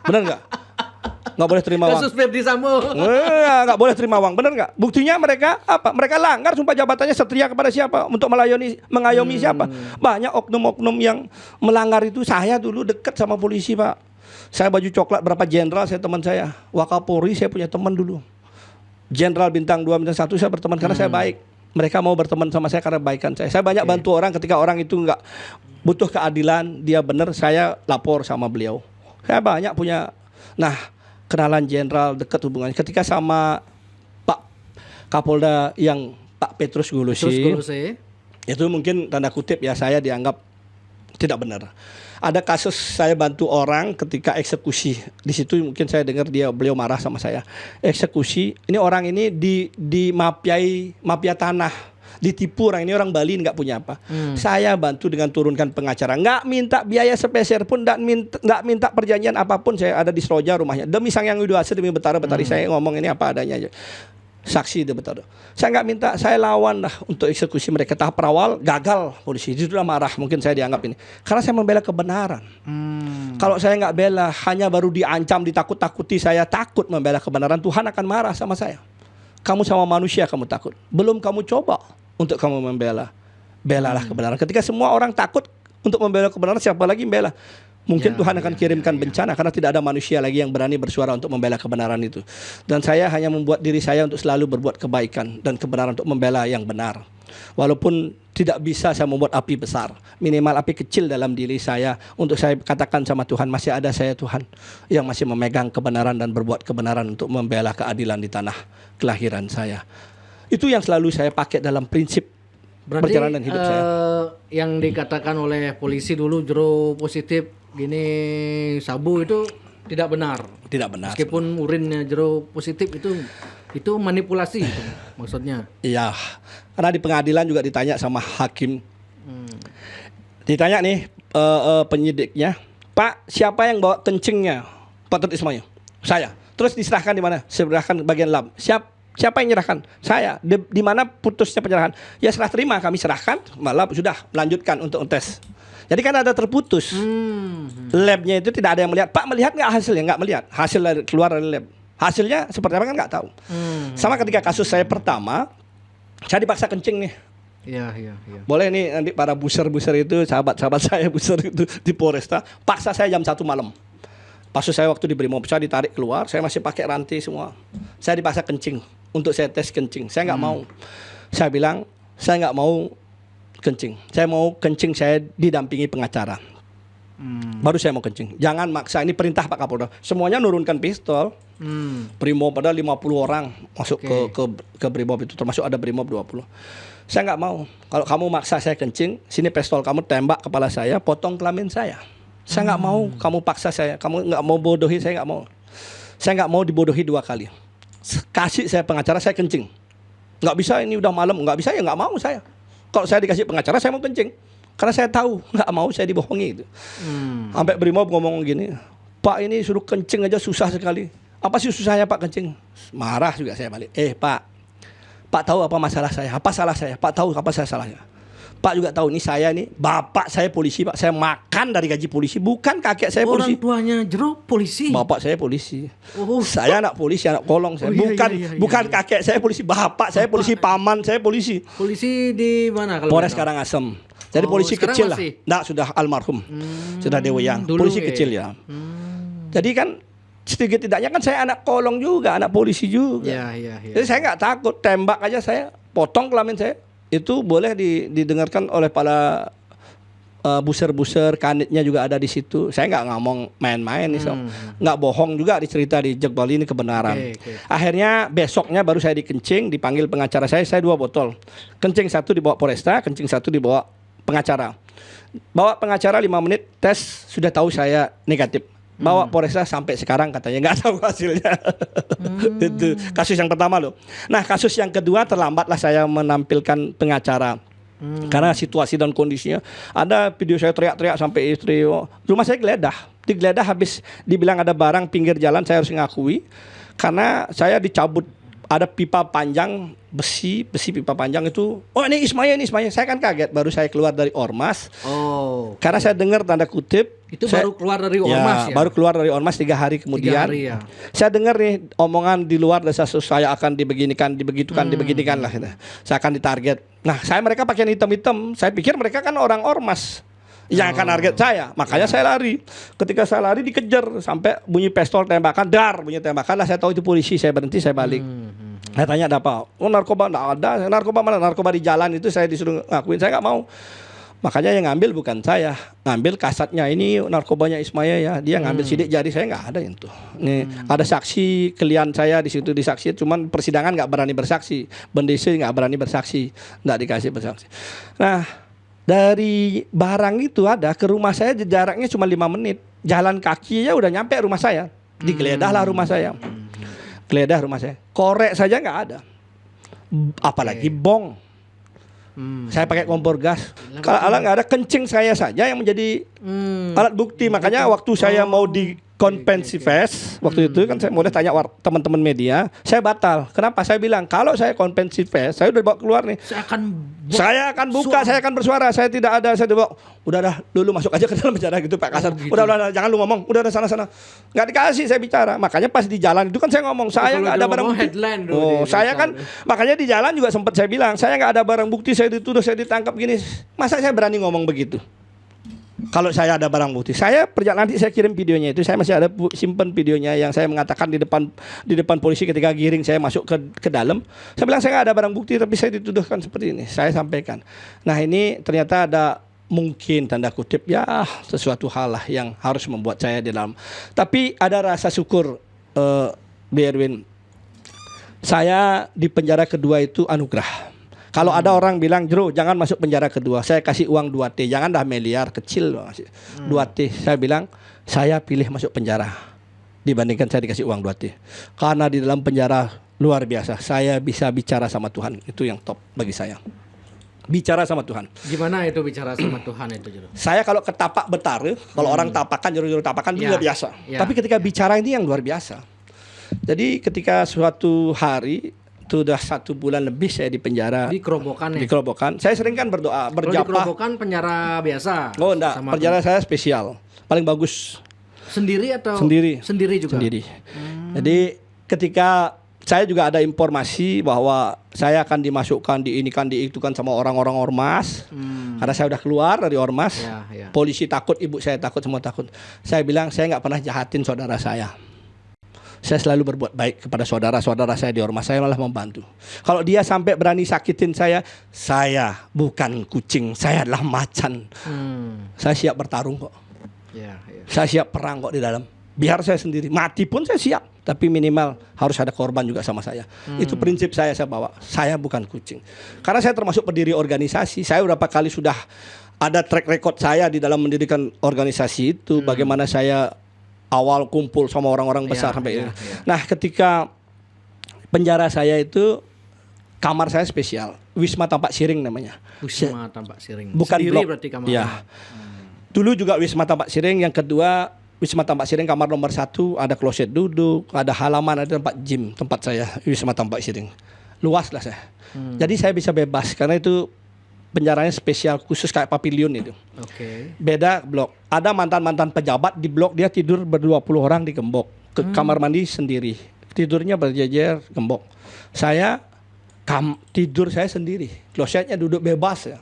Bener nggak? Nggak boleh terima uang. Kasus Ferdi Sambo. Nggak boleh terima uang, bener nggak? Buktinya mereka apa? Mereka langgar sumpah jabatannya, setia kepada siapa? Untuk mengayomi siapa? Banyak oknum-oknum yang melanggar itu. Saya dulu dekat sama polisi, Pak. Saya baju coklat berapa jenderal saya teman saya. Wakapolri saya punya teman dulu. Jenderal bintang 2, bintang 1 saya berteman karena saya baik. Mereka mau berteman sama saya karena baikan saya. Saya banyak bantu orang ketika orang itu nggak butuh keadilan, dia benar, saya lapor sama beliau. Saya banyak punya kenalan jenderal, dekat hubungannya. Ketika sama Pak Kapolda yang Pak Petrus Gulusi. Itu mungkin tanda kutip ya saya dianggap tidak benar. Ada kasus saya bantu orang ketika eksekusi. Di situ mungkin saya dengar beliau marah sama saya. Eksekusi, ini orang ini di mafia tanah, ditipu orang ini, orang Bali nggak punya apa. Saya bantu dengan turunkan pengacara, nggak minta biaya sepeser pun, nggak minta perjanjian apapun. Saya ada di Seroja rumahnya. Demi Sang Yang Widi Wasa, demi Betara-Betari saya ngomong ini apa adanya aja. Saksi di Betara. Saya nggak minta, saya lawan lah untuk eksekusi mereka. Tahap awal gagal, polisi itu sudah marah. Mungkin saya dianggap ini karena saya membela kebenaran. Kalau saya nggak bela, hanya baru diancam, ditakut-takuti, saya takut membela kebenaran, Tuhan akan marah sama saya. Kamu sama manusia kamu takut, belum kamu coba untuk kamu belalah kebenaran. Ketika semua orang takut untuk membela kebenaran, siapa lagi membela? Mungkin Tuhan akan kirimkan bencana karena tidak ada manusia lagi yang berani bersuara untuk membela kebenaran itu. Dan saya hanya membuat diri saya untuk selalu berbuat kebaikan dan kebenaran untuk membela yang benar. Walaupun tidak bisa saya membuat api besar, minimal api kecil dalam diri saya untuk saya katakan sama Tuhan, masih ada saya Tuhan yang masih memegang kebenaran dan berbuat kebenaran untuk membela keadilan di tanah kelahiran saya. Itu yang selalu saya pakai dalam prinsip perjalanan hidup saya. Yang dikatakan oleh polisi dulu jero positif gini sabu itu tidak benar. Tidak benar. Meskipun urinnya jero positif itu manipulasi itu maksudnya. Iya. Karena di pengadilan juga ditanya sama hakim. Ditanya nih penyidiknya, Pak, siapa yang bawa kencingnya Pak Tut Ismail? Saya. Terus diserahkan di mana? Serahkan bagian lab. Siapa yang menyerahkan? Saya. Di mana putusnya penyerahan? Ya serah terima, kami serahkan, malah sudah melanjutkan untuk tes. Jadi kan ada terputus. Labnya itu tidak ada yang melihat. Pak melihat nggak hasilnya? Nggak melihat. Hasil keluar dari lab. Hasilnya seperti apa kan nggak tahu. Sama ketika kasus saya pertama, saya dipaksa kencing nih. Iya. Boleh nih nanti para buser-buser itu, sahabat-sahabat saya buser itu di Polresta, paksa saya jam 1 malam. Kasus saya waktu di Brimob, saya ditarik keluar, saya masih pakai rantai semua. Saya dipaksa kencing untuk saya tes kencing. Saya nggak mau. Saya bilang saya nggak mau kencing. Saya mau kencing, saya didampingi pengacara. Baru saya mau kencing. Jangan maksa, ini perintah Pak Kapolda. Semuanya nurunkan pistol. Brimob ada 50 orang masuk ke Brimob itu, termasuk ada Brimob 20. Saya nggak mau. Kalau kamu maksa saya kencing, sini pistol kamu tembak kepala saya, potong kelamin saya. Saya nggak mau kamu paksa saya. Kamu nggak mau bodohi, saya nggak mau. Saya nggak mau dibodohi 2 kali. Kasih saya pengacara, saya kencing. Nggak bisa, ini udah malam. Nggak bisa, ya nggak mau saya. Kalau saya dikasih pengacara, saya mau kencing. Karena saya tahu nggak mau saya dibohongi itu. Sampai Brimob ngomong gini, Pak ini suruh kencing aja susah sekali. Apa sih susahnya Pak kencing? Marah juga saya balik. Pak tahu apa masalah saya? Apa salah saya? Pak tahu apa saya salahnya? Pak juga tahu nih saya nih, bapak saya polisi Pak, saya makan dari gaji polisi, bukan kakek saya polisi. Orang tuanya Jero polisi. Bapak saya polisi. Oh. Saya anak polisi, anak kolong saya. Oh, iya, bukan iya. kakek saya polisi, bapak saya polisi, paman saya polisi. Polisi di mana kalau Polres nggak tahu? Karangasem. Jadi Oh, polisi sekarang kecil lah. masih? Nggak, sudah almarhum. Sudah deweyang. dulu Polisi ya. kecil ya. Jadi kan setidak-tidaknya kan saya anak kolong juga, anak polisi juga. Iya. Jadi saya nggak takut, tembak aja saya, potong kelamin saya. Itu boleh didengarkan oleh para buser-buser, kanitnya juga ada di situ. Saya nggak ngomong main-main nih, nggak bohong juga dicerita di Jekbali ini kebenaran. Oke. Akhirnya besoknya baru saya dikencing, dipanggil pengacara saya 2 botol. Kencing 1 dibawa Polresta, kencing 1 dibawa pengacara. Bawa pengacara 5 menit, tes sudah tahu saya negatif. Bawa Polresta sampai sekarang katanya nggak tahu hasilnya. Itu kasus yang pertama loh. Nah kasus yang kedua terlambatlah saya menampilkan pengacara. Karena situasi dan kondisinya, ada video saya teriak-teriak sampai istri, rumah saya digeledah habis dibilang ada barang pinggir jalan, saya harus ngakui karena saya dicabut, ada pipa panjang besi pipa panjang itu. Oh ini Ismaya. Saya kan kaget, baru saya keluar dari ormas. Oh. Karena saya dengar tanda kutip Itu baru keluar dari ormas ya? Baru keluar dari ormas 3 hari kemudian. 3 hari ya. Saya dengar nih omongan di luar desa saya akan dibeginikan, dibeginikan lah. Gitu. Saya akan ditarget. Nah, mereka pakai hitam-hitam. Saya pikir mereka kan orang ormas yang akan target saya. Makanya saya lari. Ketika saya lari dikejar sampai bunyi pistol tembakan, bunyi tembakan lah. Saya tahu itu polisi. Saya berhenti, saya balik. Saya tanya ada apa? Oh narkoba, enggak ada. Narkoba mana? Narkoba di jalan itu saya disuruh ngakuin. Saya nggak mau. Makanya yang ngambil bukan saya, ngambil kasatnya ini narkobanya Ismaya ya. Dia ngambil sidik jari, saya nggak ada itu. Nih ada saksi klien saya di situ disaksi, cuman persidangan nggak berani bersaksi, bendese nggak berani bersaksi, nggak dikasih bersaksi. Nah dari barang itu ada ke rumah saya jaraknya cuma 5 menit, jalan kaki ya udah nyampe rumah saya, digeledahlah rumah saya, geledah rumah saya, korek saja nggak ada, apalagi bong. Saya pakai kompor gas. Kalau alat nggak ada, kencing saya saja yang menjadi alat bukti. Makanya waktu saya mau di konvensi pers waktu itu kan saya mulai tanya teman-teman media, saya batal. Kenapa? Saya bilang kalau saya konvensi pers, saya udah bawa keluar nih. Saya akan buka, saya akan bersuara. Saya tidak ada, saya dibawa. Udah dulu masuk aja ke dalam penjara gitu Pak Kasat. Gitu. Udah jangan lu ngomong. Udah sana. Nggak dikasih saya bicara. Makanya pas di jalan itu kan saya ngomong saya nggak ada barang bukti. Saya kan makanya di jalan juga sempat saya bilang saya nggak ada barang bukti. Saya dituduh, saya ditangkap gini. Masa saya berani ngomong begitu? Kalau saya ada barang bukti, saya perjalanan nanti saya kirim videonya itu. Saya masih ada simpan videonya yang saya mengatakan di depan polisi ketika giring saya masuk ke dalam. Saya bilang saya nggak ada barang bukti, tapi saya dituduhkan seperti ini. Saya sampaikan. Nah ini ternyata ada mungkin tanda kutip ya sesuatu hal lah yang harus membuat saya di dalam. Tapi ada rasa syukur, B. Erwin. Saya di penjara kedua itu anugerah. Kalau ada orang bilang, Jero jangan masuk penjara kedua, saya kasih uang 2T, jangan dah miliar, kecil 2T. Saya bilang, saya pilih masuk penjara dibandingkan saya dikasih uang 2T. Karena di dalam penjara luar biasa, saya bisa bicara sama Tuhan, itu yang top bagi saya. Bicara sama Tuhan. Gimana itu bicara sama Tuhan itu, Jero? Saya kalau ketapak betara, kalau orang tapakan, Jero tapakan itu luar biasa. Tapi ketika bicara ini yang luar biasa. Jadi ketika suatu hari, sudah 1 bulan lebih saya di penjara. Di Kerobokan ya? Di Kerobokan. Saya sering kan berdoa, berjapa. Kalau di Kerobokan penjara biasa? Oh enggak, penjara saya spesial. Paling bagus. Sendiri atau? Sendiri. Sendiri juga? Sendiri. Jadi ketika saya juga ada informasi bahwa saya akan dimasukkan, diitukan sama orang-orang ormas. Karena saya udah keluar dari ormas. Ya. Polisi takut, ibu saya takut, semua takut. Saya bilang saya nggak pernah jahatin saudara saya. Saya selalu berbuat baik kepada saudara-saudara saya di ormas. Saya malah membantu. Kalau dia sampai berani sakitin saya bukan kucing, saya adalah macan. Saya siap bertarung kok. Saya siap perang kok di dalam. Biar saya sendiri, mati pun saya siap. Tapi minimal harus ada korban juga sama saya. Itu prinsip saya bawa. Saya bukan kucing. Karena saya termasuk pendiri organisasi. Saya berapa kali sudah ada track record saya di dalam mendirikan organisasi itu. Bagaimana saya awal kumpul sama orang-orang besar sampai ini. Nah, ketika penjara saya itu kamar saya spesial, Wisma Tampak Siring namanya. Wisma Tampak Siring. Bukan sendiri blok. Berarti kamarnya. Ya. Dulu juga Wisma Tampak Siring, yang kedua Wisma Tampak Siring kamar nomor 1 ada kloset duduk, ada halaman, ada tempat gym, tempat saya Wisma Tampak Siring. Luas lah saya. Jadi saya bisa bebas karena itu penjaranya spesial khusus kayak papilion itu. Oke. Beda blok. Ada mantan-mantan pejabat di blok dia tidur ber-20 orang di gembok. Ke kamar mandi sendiri. Tidurnya berjejer gembok. Saya tidur saya sendiri. Klosetnya duduk bebas ya.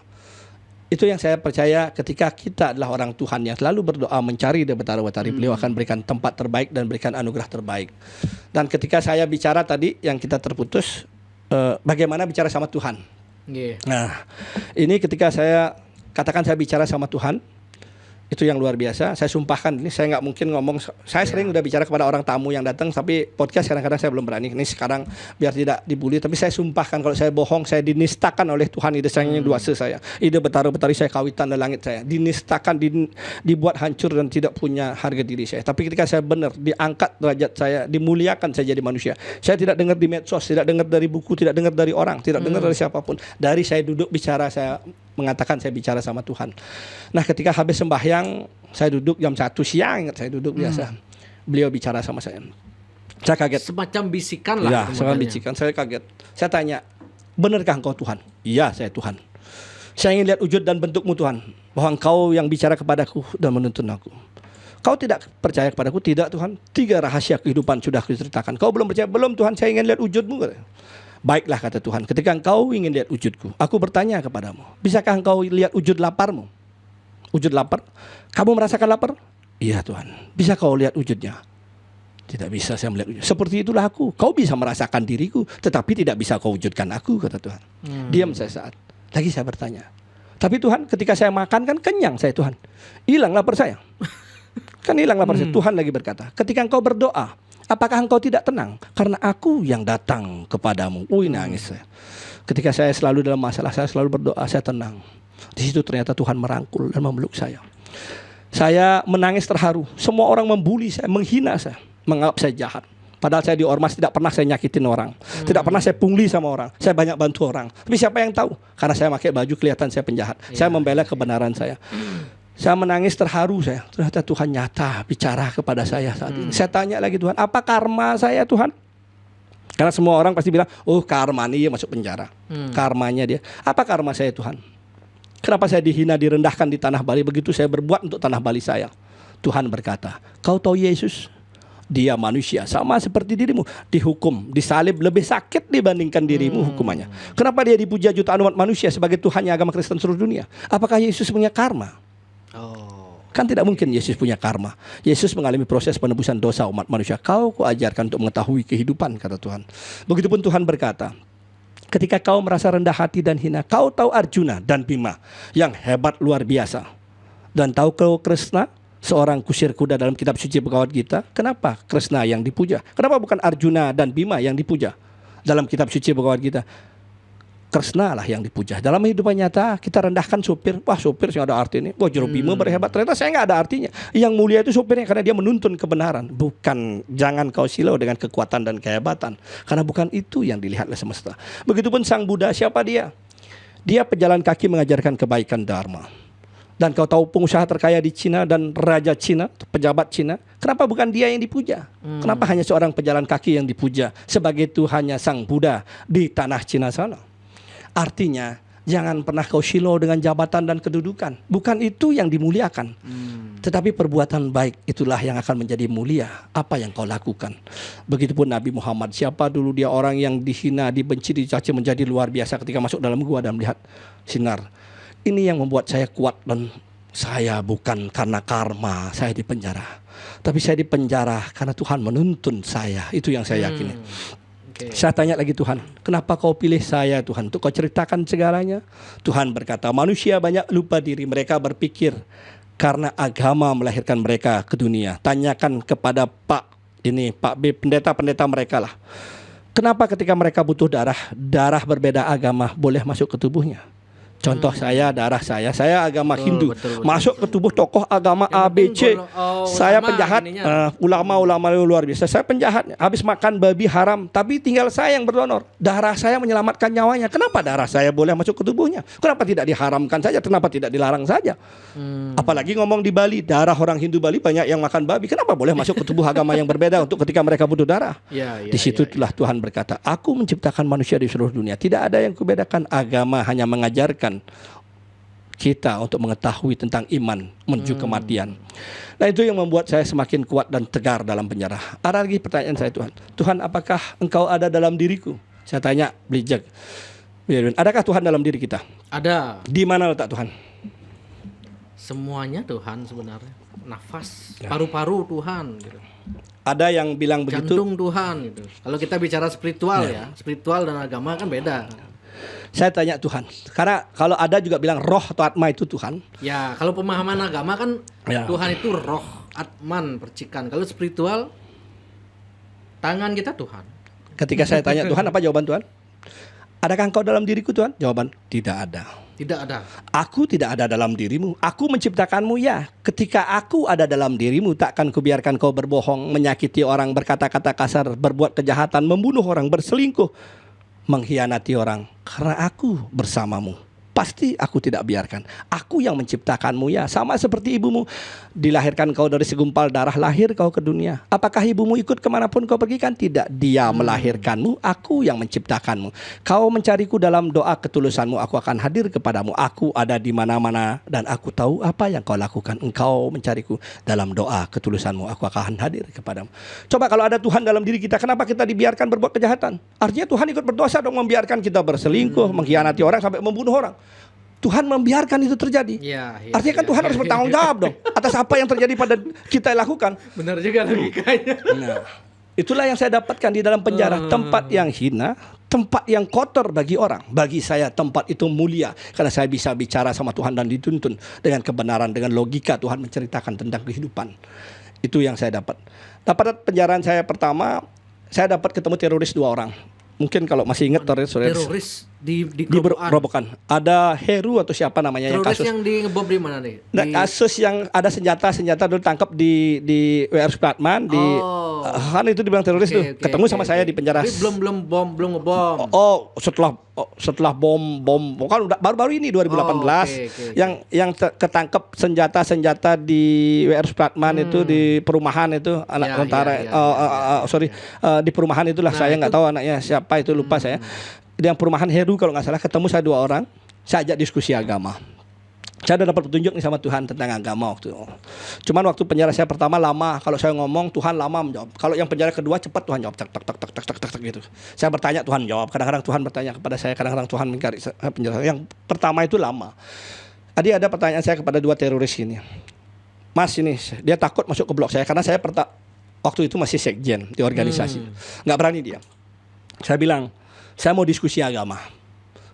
Itu yang saya percaya ketika kita adalah orang Tuhan yang selalu berdoa mencari dia betara-betari, beliau akan berikan tempat terbaik dan berikan anugerah terbaik. Dan ketika saya bicara tadi yang kita terputus, bagaimana bicara sama Tuhan. Nah, ini ketika saya katakan saya bicara sama Tuhan, itu yang luar biasa. Saya sumpahkan ini saya nggak mungkin ngomong. Saya sering udah bicara kepada orang tamu yang datang, tapi podcast kadang-kadang saya belum berani. Ini sekarang biar tidak dibully, tapi saya sumpahkan kalau saya bohong, saya dinistakan oleh Tuhan. Ide sayangnya dua saya. Ide betara-betari saya kawitan dan langit saya. Dinistakan, dibuat hancur dan tidak punya harga diri saya. Tapi ketika saya benar, diangkat derajat saya, dimuliakan saya jadi manusia. Saya tidak dengar di medsos, tidak dengar dari buku, tidak dengar dari orang, tidak dengar dari siapapun. Dari saya duduk bicara, saya mengatakan saya bicara sama Tuhan. Nah, ketika habis sembahyang, saya duduk jam 1 siang, ingat saya duduk biasa. Beliau bicara sama saya. Saya kaget. Semacam bisikan lah. Ya, semacam bisikan. Saya kaget. Saya tanya, benarkah engkau Tuhan? Iya, saya Tuhan. Saya ingin lihat wujud dan bentukmu Tuhan, bahwa engkau yang bicara kepadaku dan menuntun aku. Kau tidak percaya kepadaku? Tidak Tuhan. 3 rahasia kehidupan sudah kuceritakan. Kau belum percaya? Belum Tuhan, saya ingin lihat wujudmu. Baiklah kata Tuhan, ketika engkau ingin lihat wujudku, aku bertanya kepadamu, bisakah engkau lihat wujud laparmu? Wujud lapar? Kamu merasakan lapar? Iya Tuhan. Bisa kau lihat wujudnya? Tidak bisa saya melihat wujud. Seperti itulah aku. Kau bisa merasakan diriku, tetapi tidak bisa kau wujudkan aku, kata Tuhan. Diam saya saat. Lagi saya bertanya. Tapi Tuhan, ketika saya makan kan kenyang saya Tuhan. Hilang lapar saya. Kan hilang lapar saya. Tuhan lagi berkata, ketika engkau berdoa, apakah engkau tidak tenang? Karena aku yang datang kepadamu. Nangis saya. Ketika saya selalu dalam masalah, saya selalu berdoa, saya tenang. Di situ ternyata Tuhan merangkul dan memeluk saya. Saya menangis terharu. Semua orang membuli saya, menghina saya, menganggap saya jahat. Padahal saya di ormas tidak pernah saya nyakitin orang, tidak pernah saya pungli sama orang. Saya banyak bantu orang. Tapi siapa yang tahu? Karena saya pakai baju kelihatan saya penjahat. Saya membela kebenaran saya. Saya menangis terharu saya. Ternyata Tuhan nyata bicara kepada saya saat ini. Saya tanya lagi Tuhan, apa karma saya Tuhan? Karena semua orang pasti bilang, oh karma nih masuk penjara. Karmanya dia. Apa karma saya Tuhan? Kenapa saya dihina, direndahkan di tanah Bali? Begitu saya berbuat untuk tanah Bali saya. Tuhan berkata, kau tahu Yesus? Dia manusia sama seperti dirimu. Dihukum, disalib lebih sakit dibandingkan dirimu hukumannya. Kenapa dia dipuja jutaan umat manusia sebagai Tuhannya agama Kristen seluruh dunia? Apakah Yesus punya karma? Kan tidak mungkin Yesus punya karma. Yesus mengalami proses penebusan dosa umat manusia. Kau ajarkan untuk mengetahui kehidupan, kata Tuhan. Begitupun Tuhan berkata, ketika kau merasa rendah hati dan hina, kau tahu Arjuna dan Bima yang hebat luar biasa. Dan tahu kau Krishna, seorang kusir kuda dalam kitab suci Bhagavad Gita. Kenapa Krishna yang dipuja? Kenapa bukan Arjuna dan Bima yang dipuja dalam kitab suci Bhagavad Gita? Krishna lah yang dipuja. Dalam kehidupan nyata kita rendahkan sopir. Wah sopir yang ada arti ini. Wah Bima berhebat. Ternyata saya nggak ada artinya. Yang mulia itu sopirnya karena dia menuntun kebenaran. Bukan, jangan kau silau dengan kekuatan dan kehebatan. Karena bukan itu yang dilihat oleh semesta. Begitupun Sang Buddha, siapa dia? Dia pejalan kaki mengajarkan kebaikan dharma. Dan kau tahu pengusaha terkaya di Cina dan raja Cina, pejabat Cina, kenapa bukan dia yang dipuja? Kenapa hanya seorang pejalan kaki yang dipuja sebagai Tuhannya Sang Buddha di tanah Cina sana? Artinya, jangan pernah kau silau dengan jabatan dan kedudukan. Bukan itu yang dimuliakan. Tetapi perbuatan baik itulah yang akan menjadi mulia. Apa yang kau lakukan. Begitupun Nabi Muhammad. Siapa dulu dia orang yang dihina, dibenci, dicaci menjadi luar biasa ketika masuk dalam gua dan melihat sinar. Ini yang membuat saya kuat dan saya bukan karena karma saya dipenjara. Tapi saya dipenjara karena Tuhan menuntun saya. Itu yang saya yakini. Saya tanya lagi Tuhan, kenapa kau pilih saya Tuhan untuk kau ceritakan segalanya? Tuhan berkata, manusia banyak lupa diri, mereka berpikir karena agama melahirkan mereka ke dunia. Tanyakan kepada Pak B, pendeta-pendeta mereka lah. Kenapa ketika mereka butuh darah berbeda agama boleh masuk ke tubuhnya? Contoh darah saya agama Hindu, masuk ke tubuh tokoh agama A, B, C. Saya penjahat, ulama luar biasa. Saya penjahat, habis makan babi haram, tapi tinggal saya yang berdonor. Darah saya menyelamatkan nyawanya. Kenapa darah saya boleh masuk ke tubuhnya? Kenapa tidak diharamkan saja? Kenapa tidak dilarang saja? Apalagi ngomong di Bali, darah orang Hindu Bali banyak yang makan babi. Kenapa boleh masuk ke tubuh agama yang berbeda untuk ketika mereka butuh darah? Di situlah Tuhan berkata, aku menciptakan manusia di seluruh dunia. Tidak ada yang kubedakan. Agama hanya mengajarkan kita untuk mengetahui tentang iman menuju kematian. Nah, itu yang membuat saya semakin kuat dan tegar dalam penjara. Ada lagi pertanyaan saya, Tuhan. Tuhan, apakah Engkau ada dalam diriku? Saya tanya, Belijak. Adakah Tuhan dalam diri kita? Ada. Di mana letak Tuhan? Semuanya Tuhan sebenarnya. Nafas, paru-paru Tuhan gitu. Ada yang bilang begitu. Jantung Tuhan gitu. Kalau kita bicara spiritual ya, spiritual dan agama kan beda. Saya tanya Tuhan. Karena kalau ada juga bilang roh atau atma itu Tuhan. Ya, kalau pemahaman agama kan Ya. Tuhan itu roh, atman, percikan. Kalau spiritual tangan kita Tuhan. Ketika saya tanya Tuhan, apa jawaban Tuhan? Adakah Engkau dalam diriku, Tuhan? Jawaban, tidak ada. Tidak ada. Aku tidak ada dalam dirimu. Aku menciptakanmu, ya. Ketika aku ada dalam dirimu, takkan kubiarkan kau berbohong, menyakiti orang, berkata-kata kasar, berbuat kejahatan, membunuh orang, berselingkuh, mengkhianati orang. Karena aku bersamamu. Pasti aku tidak biarkan. Aku yang menciptakanmu, ya. Sama seperti ibumu. Dilahirkan kau dari segumpal darah, lahir kau ke dunia. Apakah ibumu ikut kemanapun kau pergi? Kan tidak. Dia melahirkanmu. Aku yang menciptakanmu. Kau mencariku dalam doa ketulusanmu. Aku akan hadir kepadamu. Aku ada di mana-mana dan aku tahu apa yang kau lakukan. Engkau mencariku dalam doa ketulusanmu. Aku akan hadir kepadamu. Coba kalau ada Tuhan dalam diri kita, kenapa kita dibiarkan berbuat kejahatan? Artinya Tuhan ikut berdosa dong, membiarkan kita berselingkuh, mengkhianati orang sampai membunuh orang. Tuhan membiarkan itu terjadi. Artinya kan Tuhan harus bertanggung jawab dong atas apa yang terjadi pada kita lakukan. Benar juga logikanya. Nah, itulah yang saya dapatkan di dalam penjara. Tempat yang hina, tempat yang kotor bagi orang. Bagi saya tempat itu mulia, karena saya bisa bicara sama Tuhan dan dituntun dengan kebenaran, dengan logika. Tuhan menceritakan tentang kehidupan. Itu yang saya dapat. Dapat penjaraan saya pertama, saya dapat ketemu teroris 2 orang. Mungkin kalau masih ingat teroris di Gerobokan. Ada Heru atau siapa namanya yang teroris kasus yang di ngebom di mana nih? kasus yang ada senjata dulu tangkap di WR Supratman di kan itu dibilang teroris tuh. Ketemu sama saya di penjara. Tapi belum ngebom. Setelah bom kan udah baru-baru ini 2018 yang ketangkep senjata di WR Supratman itu di perumahan itu anak tentara di perumahan itulah. Saya nggak tahu anaknya siapa itu, lupa saya. Yang perumahan Heru kalau nggak salah, ketemu saya 2 orang, saya ajak diskusi agama. Saya udah dapat petunjuk nih sama Tuhan tentang agama waktu itu. Cuman waktu penjara saya pertama lama, kalau saya ngomong Tuhan lama menjawab. Kalau yang penjara kedua cepat Tuhan jawab, tak gitu. Saya bertanya Tuhan jawab. Kadang-kadang Tuhan bertanya kepada saya, kadang-kadang Tuhan mencari penjelasan. Yang pertama itu lama. Tadi ada pertanyaan saya kepada 2 teroris ini. Mas ini, dia takut masuk ke blok saya karena saya waktu itu masih sekjen di organisasi. Nggak berani dia. Saya bilang, saya mau diskusi agama.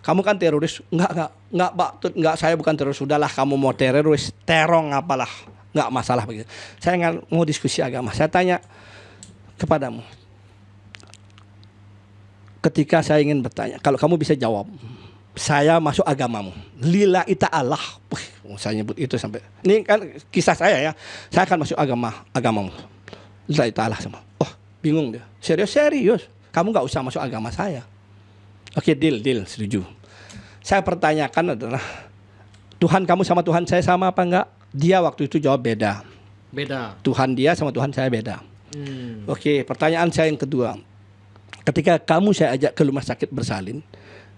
Kamu kan teroris? Enggak, Pak. Enggak, saya bukan teroris. Sudahlah, kamu mau teroris, terong apalah. Enggak masalah begitu. Saya enggak mau diskusi agama. Saya tanya kepadamu. Ketika saya ingin bertanya, kalau kamu bisa jawab, saya masuk agamamu. Lillahi ta'ala. Saya nyebut itu sampai. Ini kan kisah saya ya. Saya akan masuk agamamu. Lillahi ta'ala sama. Oh, bingung dia. Serius. Kamu enggak usah masuk agama saya. Oke, deal, setuju. Saya pertanyakan adalah, Tuhan kamu sama Tuhan saya sama apa enggak? Dia waktu itu jawab beda. Tuhan dia sama Tuhan saya beda. Oke, pertanyaan saya yang kedua. Ketika kamu saya ajak ke rumah sakit bersalin,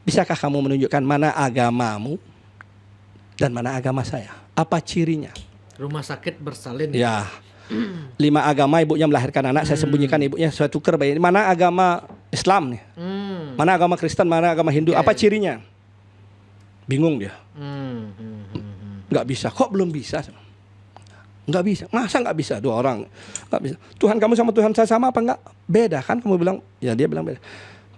bisakah kamu menunjukkan mana agamamu dan mana agama saya? Apa cirinya? Rumah sakit bersalin. Ya. 5 agama, ibunya melahirkan anak, saya sembunyikan ibunya, saya tukar bayi. Mana agama Islam nih? Mana agama Kristen, mana agama Hindu? Apa cirinya? Bingung dia. Nggak bisa. Kok belum bisa? Nggak bisa. Masa nggak bisa? 2 orang nggak bisa. Tuhan kamu sama Tuhan saya sama apa nggak? Beda kan? Kamu bilang, ya dia bilang beda.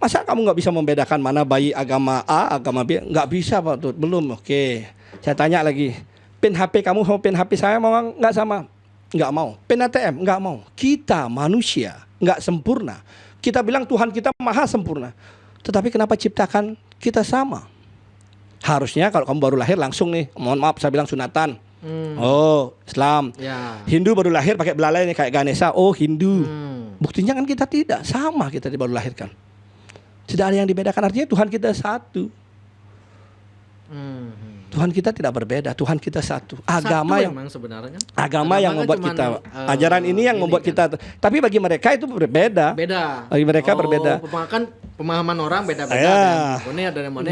Masa kamu nggak bisa membedakan mana bayi agama A, agama B? Nggak bisa Pak Tut. Belum. Oke. Saya tanya lagi. Pin HP kamu sama pin HP saya mau nggak sama? Nggak mau. Pin ATM nggak mau. Kita manusia nggak sempurna. Kita bilang Tuhan kita maha sempurna. Tetapi kenapa ciptakan kita sama? Harusnya kalau kamu baru lahir langsung nih, mohon maaf saya bilang sunatan. Oh, Islam. Hindu baru lahir pakai belalai nih kayak Ganesha. Oh, Hindu. Buktinya kan kita tidak sama, kita baru lahirkan. Tidak ada yang dibedakan, artinya Tuhan kita satu. Tuhan kita tidak berbeda, Tuhan kita satu. Agama yang sebenarnya kan? Agama yang membuat kita ajaran ini yang membuat kita. Tapi bagi mereka itu berbeda. Bagi mereka berbeda. Kan pemahaman orang beda-beda. Ada yang mana.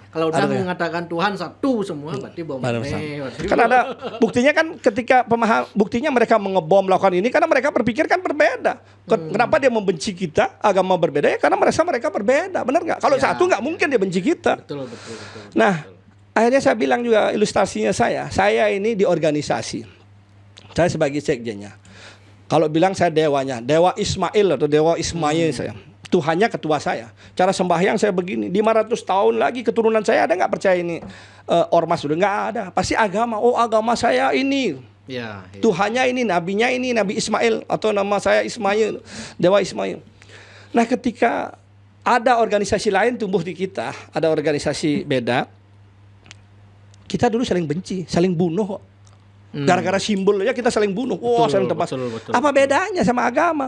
Kalau udah mengatakan Tuhan satu semua berarti bom. Kan ada buktinya kan ketika buktinya mereka mengebom melakukan ini karena mereka berpikir kan berbeda. Kenapa dia membenci kita agama berbeda ya karena mereka berbeda, benar nggak? Kalau satu nggak mungkin dia benci kita. Betul. Nah, akhirnya saya bilang juga ilustrasinya saya ini di organisasi. Saya sebagai sekjennya. Kalau bilang saya dewanya, Dewa Ismail atau Dewa Ismail saya. Tuhannya ketua saya. Cara sembahyang saya begini. 500 tahun lagi keturunan saya ada nggak percaya ini ormas udah nggak ada. Pasti agama. Oh agama saya ini. Ya. Tuhannya ini, nabinya ini, Nabi Ismail atau nama saya Ismail, Dewa Ismail. Nah ketika ada organisasi lain tumbuh di kita, ada organisasi beda, kita dulu saling benci, saling bunuh kok. Gara-gara simbol ya kita saling bunuh. Saling tebas. Betul. Apa bedanya sama agama?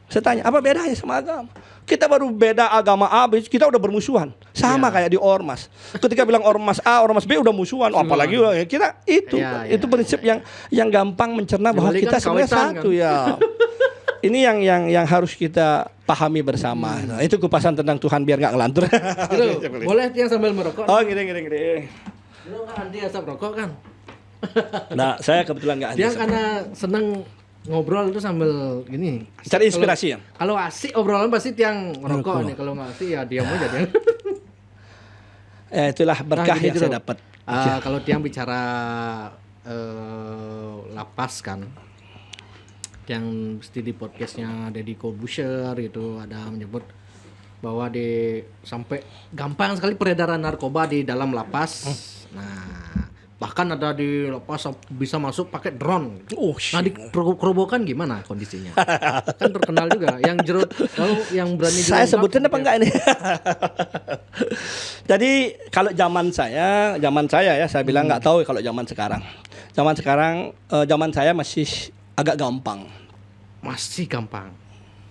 Saya tanya, apa bedanya sama agama? Kita baru beda agama A, kita udah bermusuhan. Sama kayak di ormas. Ketika bilang ormas A, ormas B udah musuhan. Apalagi kita itu prinsip yang gampang mencerna bahwa kita sebenarnya satu kan? Ya. Ini yang harus kita pahami bersama. Nah, itu kupasan tentang Tuhan biar nggak ngelantur. Boleh yang sambil merokok? Oh, gini. Lu nggak anti asap rokok kan? Nah, saya kebetulan nggak anti. Dia karena seneng ngobrol itu sambil gini. Cari inspirasi ya. Kalau asik obrolan pasti tiang merokok nih. Kalau nggak asik ya diam aja dia. Ya itulah berkah yang saya dapat. Kalau tiang bicara lapas kan, yang mesti di podcastnya Deddy Corbuzier gitu ada menyebut bahwa sampai gampang sekali peredaran narkoba di dalam lapas. Nah, bahkan ada di lapas bisa masuk pakai drone. Nah di kerobokan gimana kondisinya? Kan terkenal juga. Yang jerut, yang berani. Saya sebutin apa enggak ini? Jadi kalau zaman saya ya saya bilang nggak tahu kalau zaman sekarang. Zaman saya masih agak gampang. Masih gampang.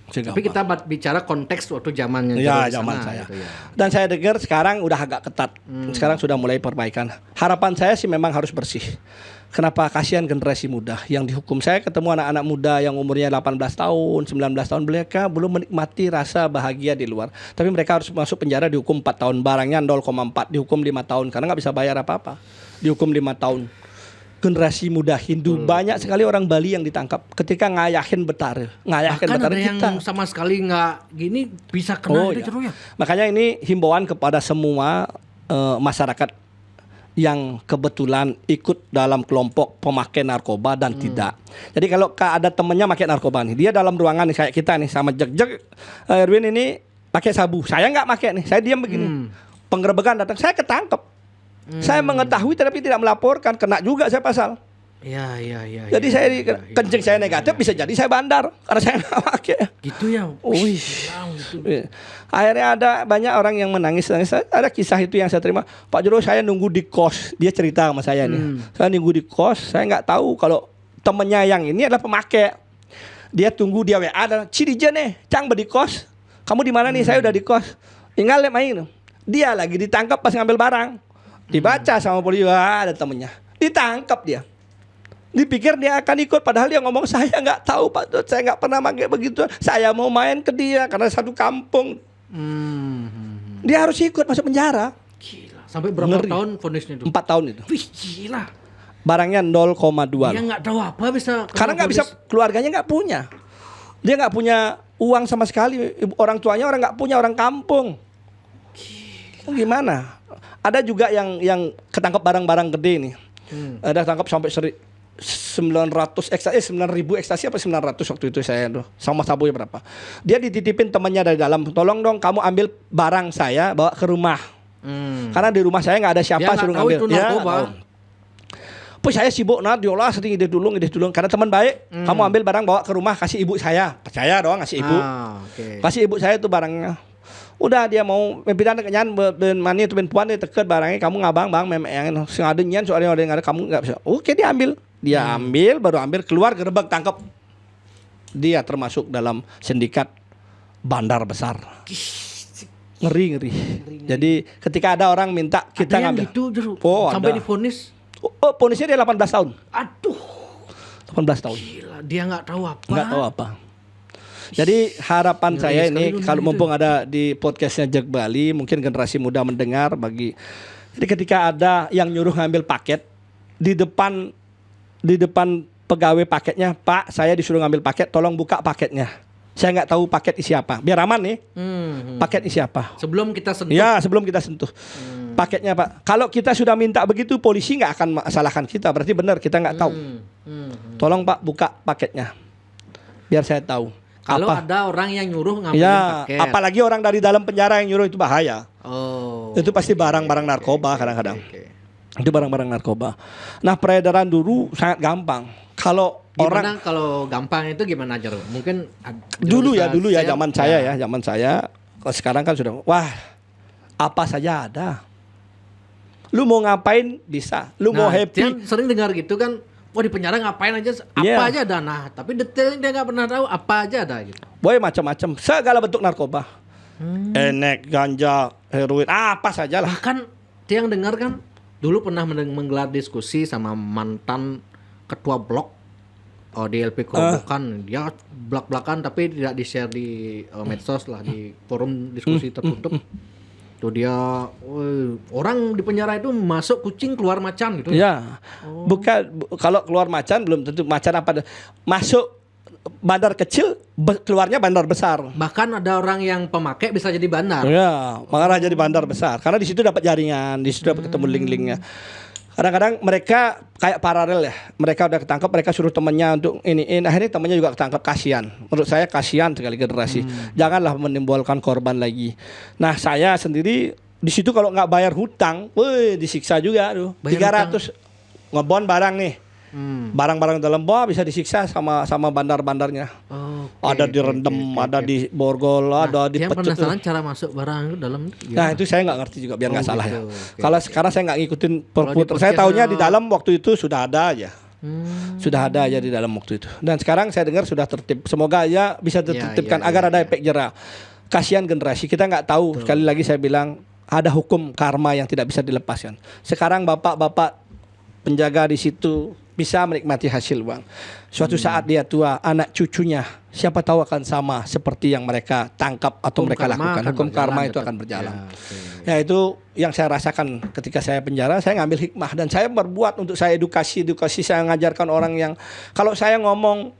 Tapi kita bicara konteks waktu zamannya. Ya, zaman saya. Gitu ya. Dan saya dengar sekarang udah agak ketat. Sekarang sudah mulai perbaikan. Harapan saya sih memang harus bersih. Kenapa? Kasihan generasi muda yang dihukum. Saya ketemu anak-anak muda yang umurnya 18 tahun, 19 tahun. Mereka belum menikmati rasa bahagia di luar. Tapi mereka harus masuk penjara dihukum 4 tahun. Barangnya 0,4. Dihukum 5 tahun. Karena nggak bisa bayar apa-apa. Dihukum 5 tahun. Generasi muda Hindu banyak sekali orang Bali yang ditangkap ketika ngayahin Betara. Bahkan ada yang sama sekali nggak gini bisa kena itu ya. Makanya ini himbauan kepada semua masyarakat yang kebetulan ikut dalam kelompok pemakai narkoba dan tidak. Jadi kalau ada temennya pakai narkoba nih, dia dalam ruangan nih kayak kita nih sama jeg-jeg, Erwin ini pakai sabu, saya nggak pakai nih, saya diam begini. Penggerebekan datang, saya ketangkep. Saya mengetahui tapi tidak melaporkan, kena juga saya pasal. Iya. Jadi saya kencing saya negatif bisa jadi saya bandar karena saya nggak pakai. Gitu ya. Akhirnya ada banyak orang yang menangis. Ada kisah itu yang saya terima. Pak Jero, saya nunggu di kos. Dia cerita sama saya nih. Saya nunggu di kos. Saya nggak tahu kalau temennya yang ini adalah pemakai. Dia tunggu dia WA dan Cidija nih, Cang di kos. Kamu di mana nih? Saya udah di kos. Tinggal main. Dia lagi ditangkap pas ngambil barang. Dibaca sama polisi, ada temennya. Ditangkap dia. Dipikir dia akan ikut, padahal dia ngomong saya nggak tahu Pak Dut, saya nggak pernah pakai begitu. Saya mau main ke dia karena satu kampung. Dia harus ikut masuk penjara. Gila. Sampai berapa tahun vonisnya itu? 4 tahun itu. Wih gila. Barangnya 0,2. Dia nggak tahu apa bisa. Karena nggak bisa, keluarganya nggak punya. Dia nggak punya uang sama sekali. Orang tuanya orang nggak punya, orang kampung. Gimana? Ada juga yang ketangkap barang-barang gede nih. Ada tangkap sampai 900 ekstasi, 9.000 ekstasi apa 900 waktu itu saya tuh. Sama sabunya berapa. Dia dititipin temannya dari dalam. Tolong dong kamu ambil barang saya bawa ke rumah. Karena di rumah saya nggak ada siapa suruh ngambil. Saya sibuk diolah sedih ide dulung. Karena teman baik, kamu ambil barang bawa ke rumah kasih ibu saya. Percaya dong ngasih ibu. Kasih ibu saya itu barangnya. Udah dia mau pimpinan kenyan ben mani itu ben puan dia teket barangnya kamu ngabang bang memang sengaja nyen soalnya ada kamu nggak bisa. Oke dia ambil baru ambil keluar gerbek tangkap. Dia termasuk dalam sindikat bandar besar. Ngeri. Jadi ketika ada orang minta kita ada ngambil. Yang gitu, sampai divonis. Vonisnya dia 18 tahun. Aduh. 18 tahun. Gila, dia nggak tahu apa. Nggak tahu apa. Jadi harapan Ngeri saya sekali ini dunia kalau itu. mumpung ada di podcastnya Jag Bali, mungkin generasi muda mendengar jadi ketika ada yang nyuruh ngambil paket di depan pegawai paketnya, Pak, saya disuruh ngambil paket, tolong buka paketnya. Saya nggak tahu paket isi apa. Biar aman nih. Paket isi apa? Sebelum kita sentuh. Ya, sebelum kita sentuh. Paketnya, Pak. Kalau kita sudah minta begitu, polisi nggak akan salahkan kita. Berarti benar, kita nggak tahu. Tolong Pak, buka paketnya. Biar saya tahu. Kalau apa? ada orang yang nyuruh ngambil Ya, paket. apalagi orang dari dalam penjara yang nyuruh, itu bahaya. Oh. Itu pasti barang-barang narkoba kadang-kadang. Oke. Itu barang-barang narkoba. Nah, peredaran dulu sangat gampang. Kalau Gimana orang kalau gampang itu gimana aja? Mungkin dulu ya share, zaman saya ya, zaman saya. Kalau sekarang kan sudah apa saja ada. Lu mau ngapain bisa, lu mau happy. Dia sering dengar gitu kan, wah di penjara ngapain aja, apa Yeah. aja ada. Nah, tapi detailnya dia nggak pernah tahu apa aja ada gitu. Boy macam-macam, segala bentuk narkoba. Enek, ganja, heroin, apa saja lah. Bahkan dia yang dengar kan, dulu pernah menggelar diskusi sama mantan ketua blok di LP Kerobokan. Dia belak-belakan tapi tidak di-share di medsos lah, di forum diskusi tertutup. Tuh dia, orang di penjara itu masuk kucing keluar macan gitu. Ya, kalau keluar macan belum tentu macan apa. Masuk bandar kecil, keluarnya bandar besar. Bahkan ada orang yang pemakai bisa jadi bandar. Ya, malah jadi bandar besar. Karena di situ dapat jaringan, di situ dapat ketemu link-linknya. Kadang-kadang mereka kayak paralel ya. Mereka udah ketangkep, mereka suruh temannya untuk ini. Akhirnya temannya juga ketangkep, kasihan. Menurut saya kasihan sekali generasi. Janganlah menimbulkan korban lagi. Nah, saya sendiri di situ kalau nggak bayar hutang, disiksa juga tuh. Bayar 300 ngebon barang nih. Barang-barang dalam bawah bisa disiksa sama bandar-bandarnya. Ada direndam, ada di borgol, ada di Yang pecet. penasaran cara masuk barang itu dalam. Nah itu saya nggak ngerti juga biar nggak salah ya. gitu. Oke, Kalau sekarang saya nggak ngikutin Kalau perput. di Saya taunya podcast- di dalam waktu itu sudah ada aja. Sudah ada aja di dalam waktu itu. Dan sekarang saya dengar sudah tertib. Semoga ya bisa tertibkan agar ada efek jera. Kasihan generasi kita nggak tahu. Sekali lagi saya bilang ada hukum karma yang tidak bisa dilepaskan. Sekarang bapak-bapak penjaga di situ bisa menikmati hasil uang. Suatu saat dia tua, anak cucunya siapa tahu akan sama seperti yang mereka tangkap atau Hukum mereka karma lakukan. akan Hukum karma berjalan itu tetap. akan berjalan. Ya, oke. Ya itu yang saya rasakan ketika saya penjara. Saya ngambil hikmah dan saya berbuat untuk saya edukasi saya ngajarkan orang yang kalau saya ngomong,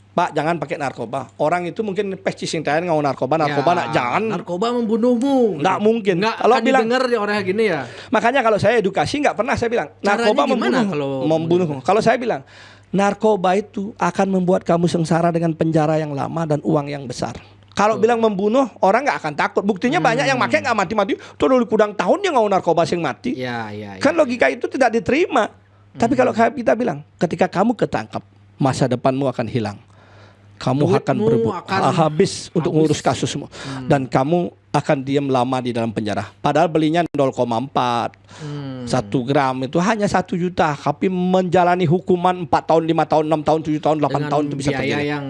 Pak jangan pakai narkoba. Orang itu mungkin pestis yang tanya ngomong narkoba nak jangan. Narkoba membunuhmu. Nggak mungkin. Nggak Kalau akan bilang- didengar ya orang gini ya. Makanya kalau saya edukasi nggak pernah saya bilang Caranya narkoba gimana kalau membunuh. Kalau saya bilang narkoba itu akan membuat kamu sengsara dengan penjara yang lama dan uang yang besar. Kalau bilang membunuh, orang nggak akan takut. Buktinya banyak yang pakai nggak mati-mati. Tuh dulu kudang tahun dia nggak narkoba sing mati. Ya. Kan logika itu tidak diterima. Tapi kalau kita bilang, ketika kamu ketangkap, masa depanmu akan hilang. Kamu akan Duitmu akan habis untuk ngurus kasusmu. Dan kamu akan diam lama di dalam penjara. Padahal belinya 0,4. 1 gram itu hanya 1 juta. Tapi menjalani hukuman 4 tahun, 5 tahun, 6 tahun, 7 tahun, 8 Dengan tahun itu bisa biaya terjadi. yang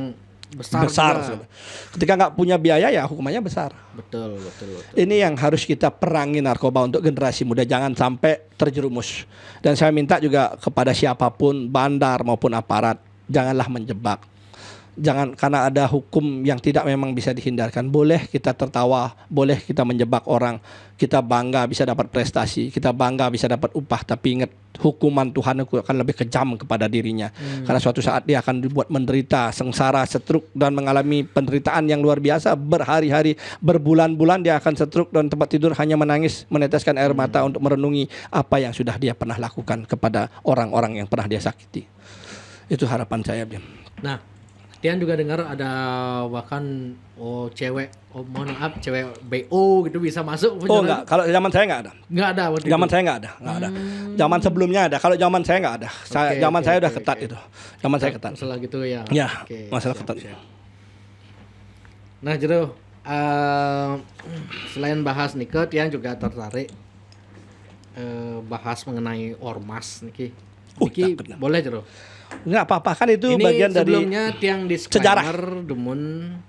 besar juga. Ketika nggak punya biaya ya hukumannya besar. Betul. Ini yang harus kita perangi narkoba untuk generasi muda. Jangan sampai terjerumus. Dan saya minta juga kepada siapapun, bandar maupun aparat, janganlah menjebak. Jangan karena ada hukum yang tidak memang bisa dihindarkan. Boleh kita tertawa, boleh kita menjebak orang. Kita bangga bisa dapat prestasi, kita bangga bisa dapat upah. Tapi ingat hukuman Tuhan itu akan lebih kejam kepada dirinya. Karena suatu saat dia akan dibuat menderita, sengsara, stroke dan mengalami penderitaan yang luar biasa. Berhari-hari, berbulan-bulan dia akan stroke dan tempat tidur hanya menangis, meneteskan air mata untuk merenungi apa yang sudah dia pernah lakukan kepada orang-orang yang pernah dia sakiti. Itu harapan saya, Bim. Nah, Tian juga dengar ada bahkan cewek BO gitu bisa masuk penjara. Oh enggak, kalau zaman saya enggak ada. Enggak ada waktu Zaman itu. saya enggak ada. Zaman sebelumnya ada. Kalau zaman saya enggak ada. Saya udah ketat itu. Zaman saya ketat. Masalah gitu ya. Ya, Oke, masalah siap, ketat. siap. Nah, Jero, selain bahas Nike, Tian juga tertarik bahas mengenai ormas Niki. Niki tak, boleh Jero? Enggak apa-apa kan itu Ini bagian dari sebelumnya Tiang sejarah. disclaimer Demun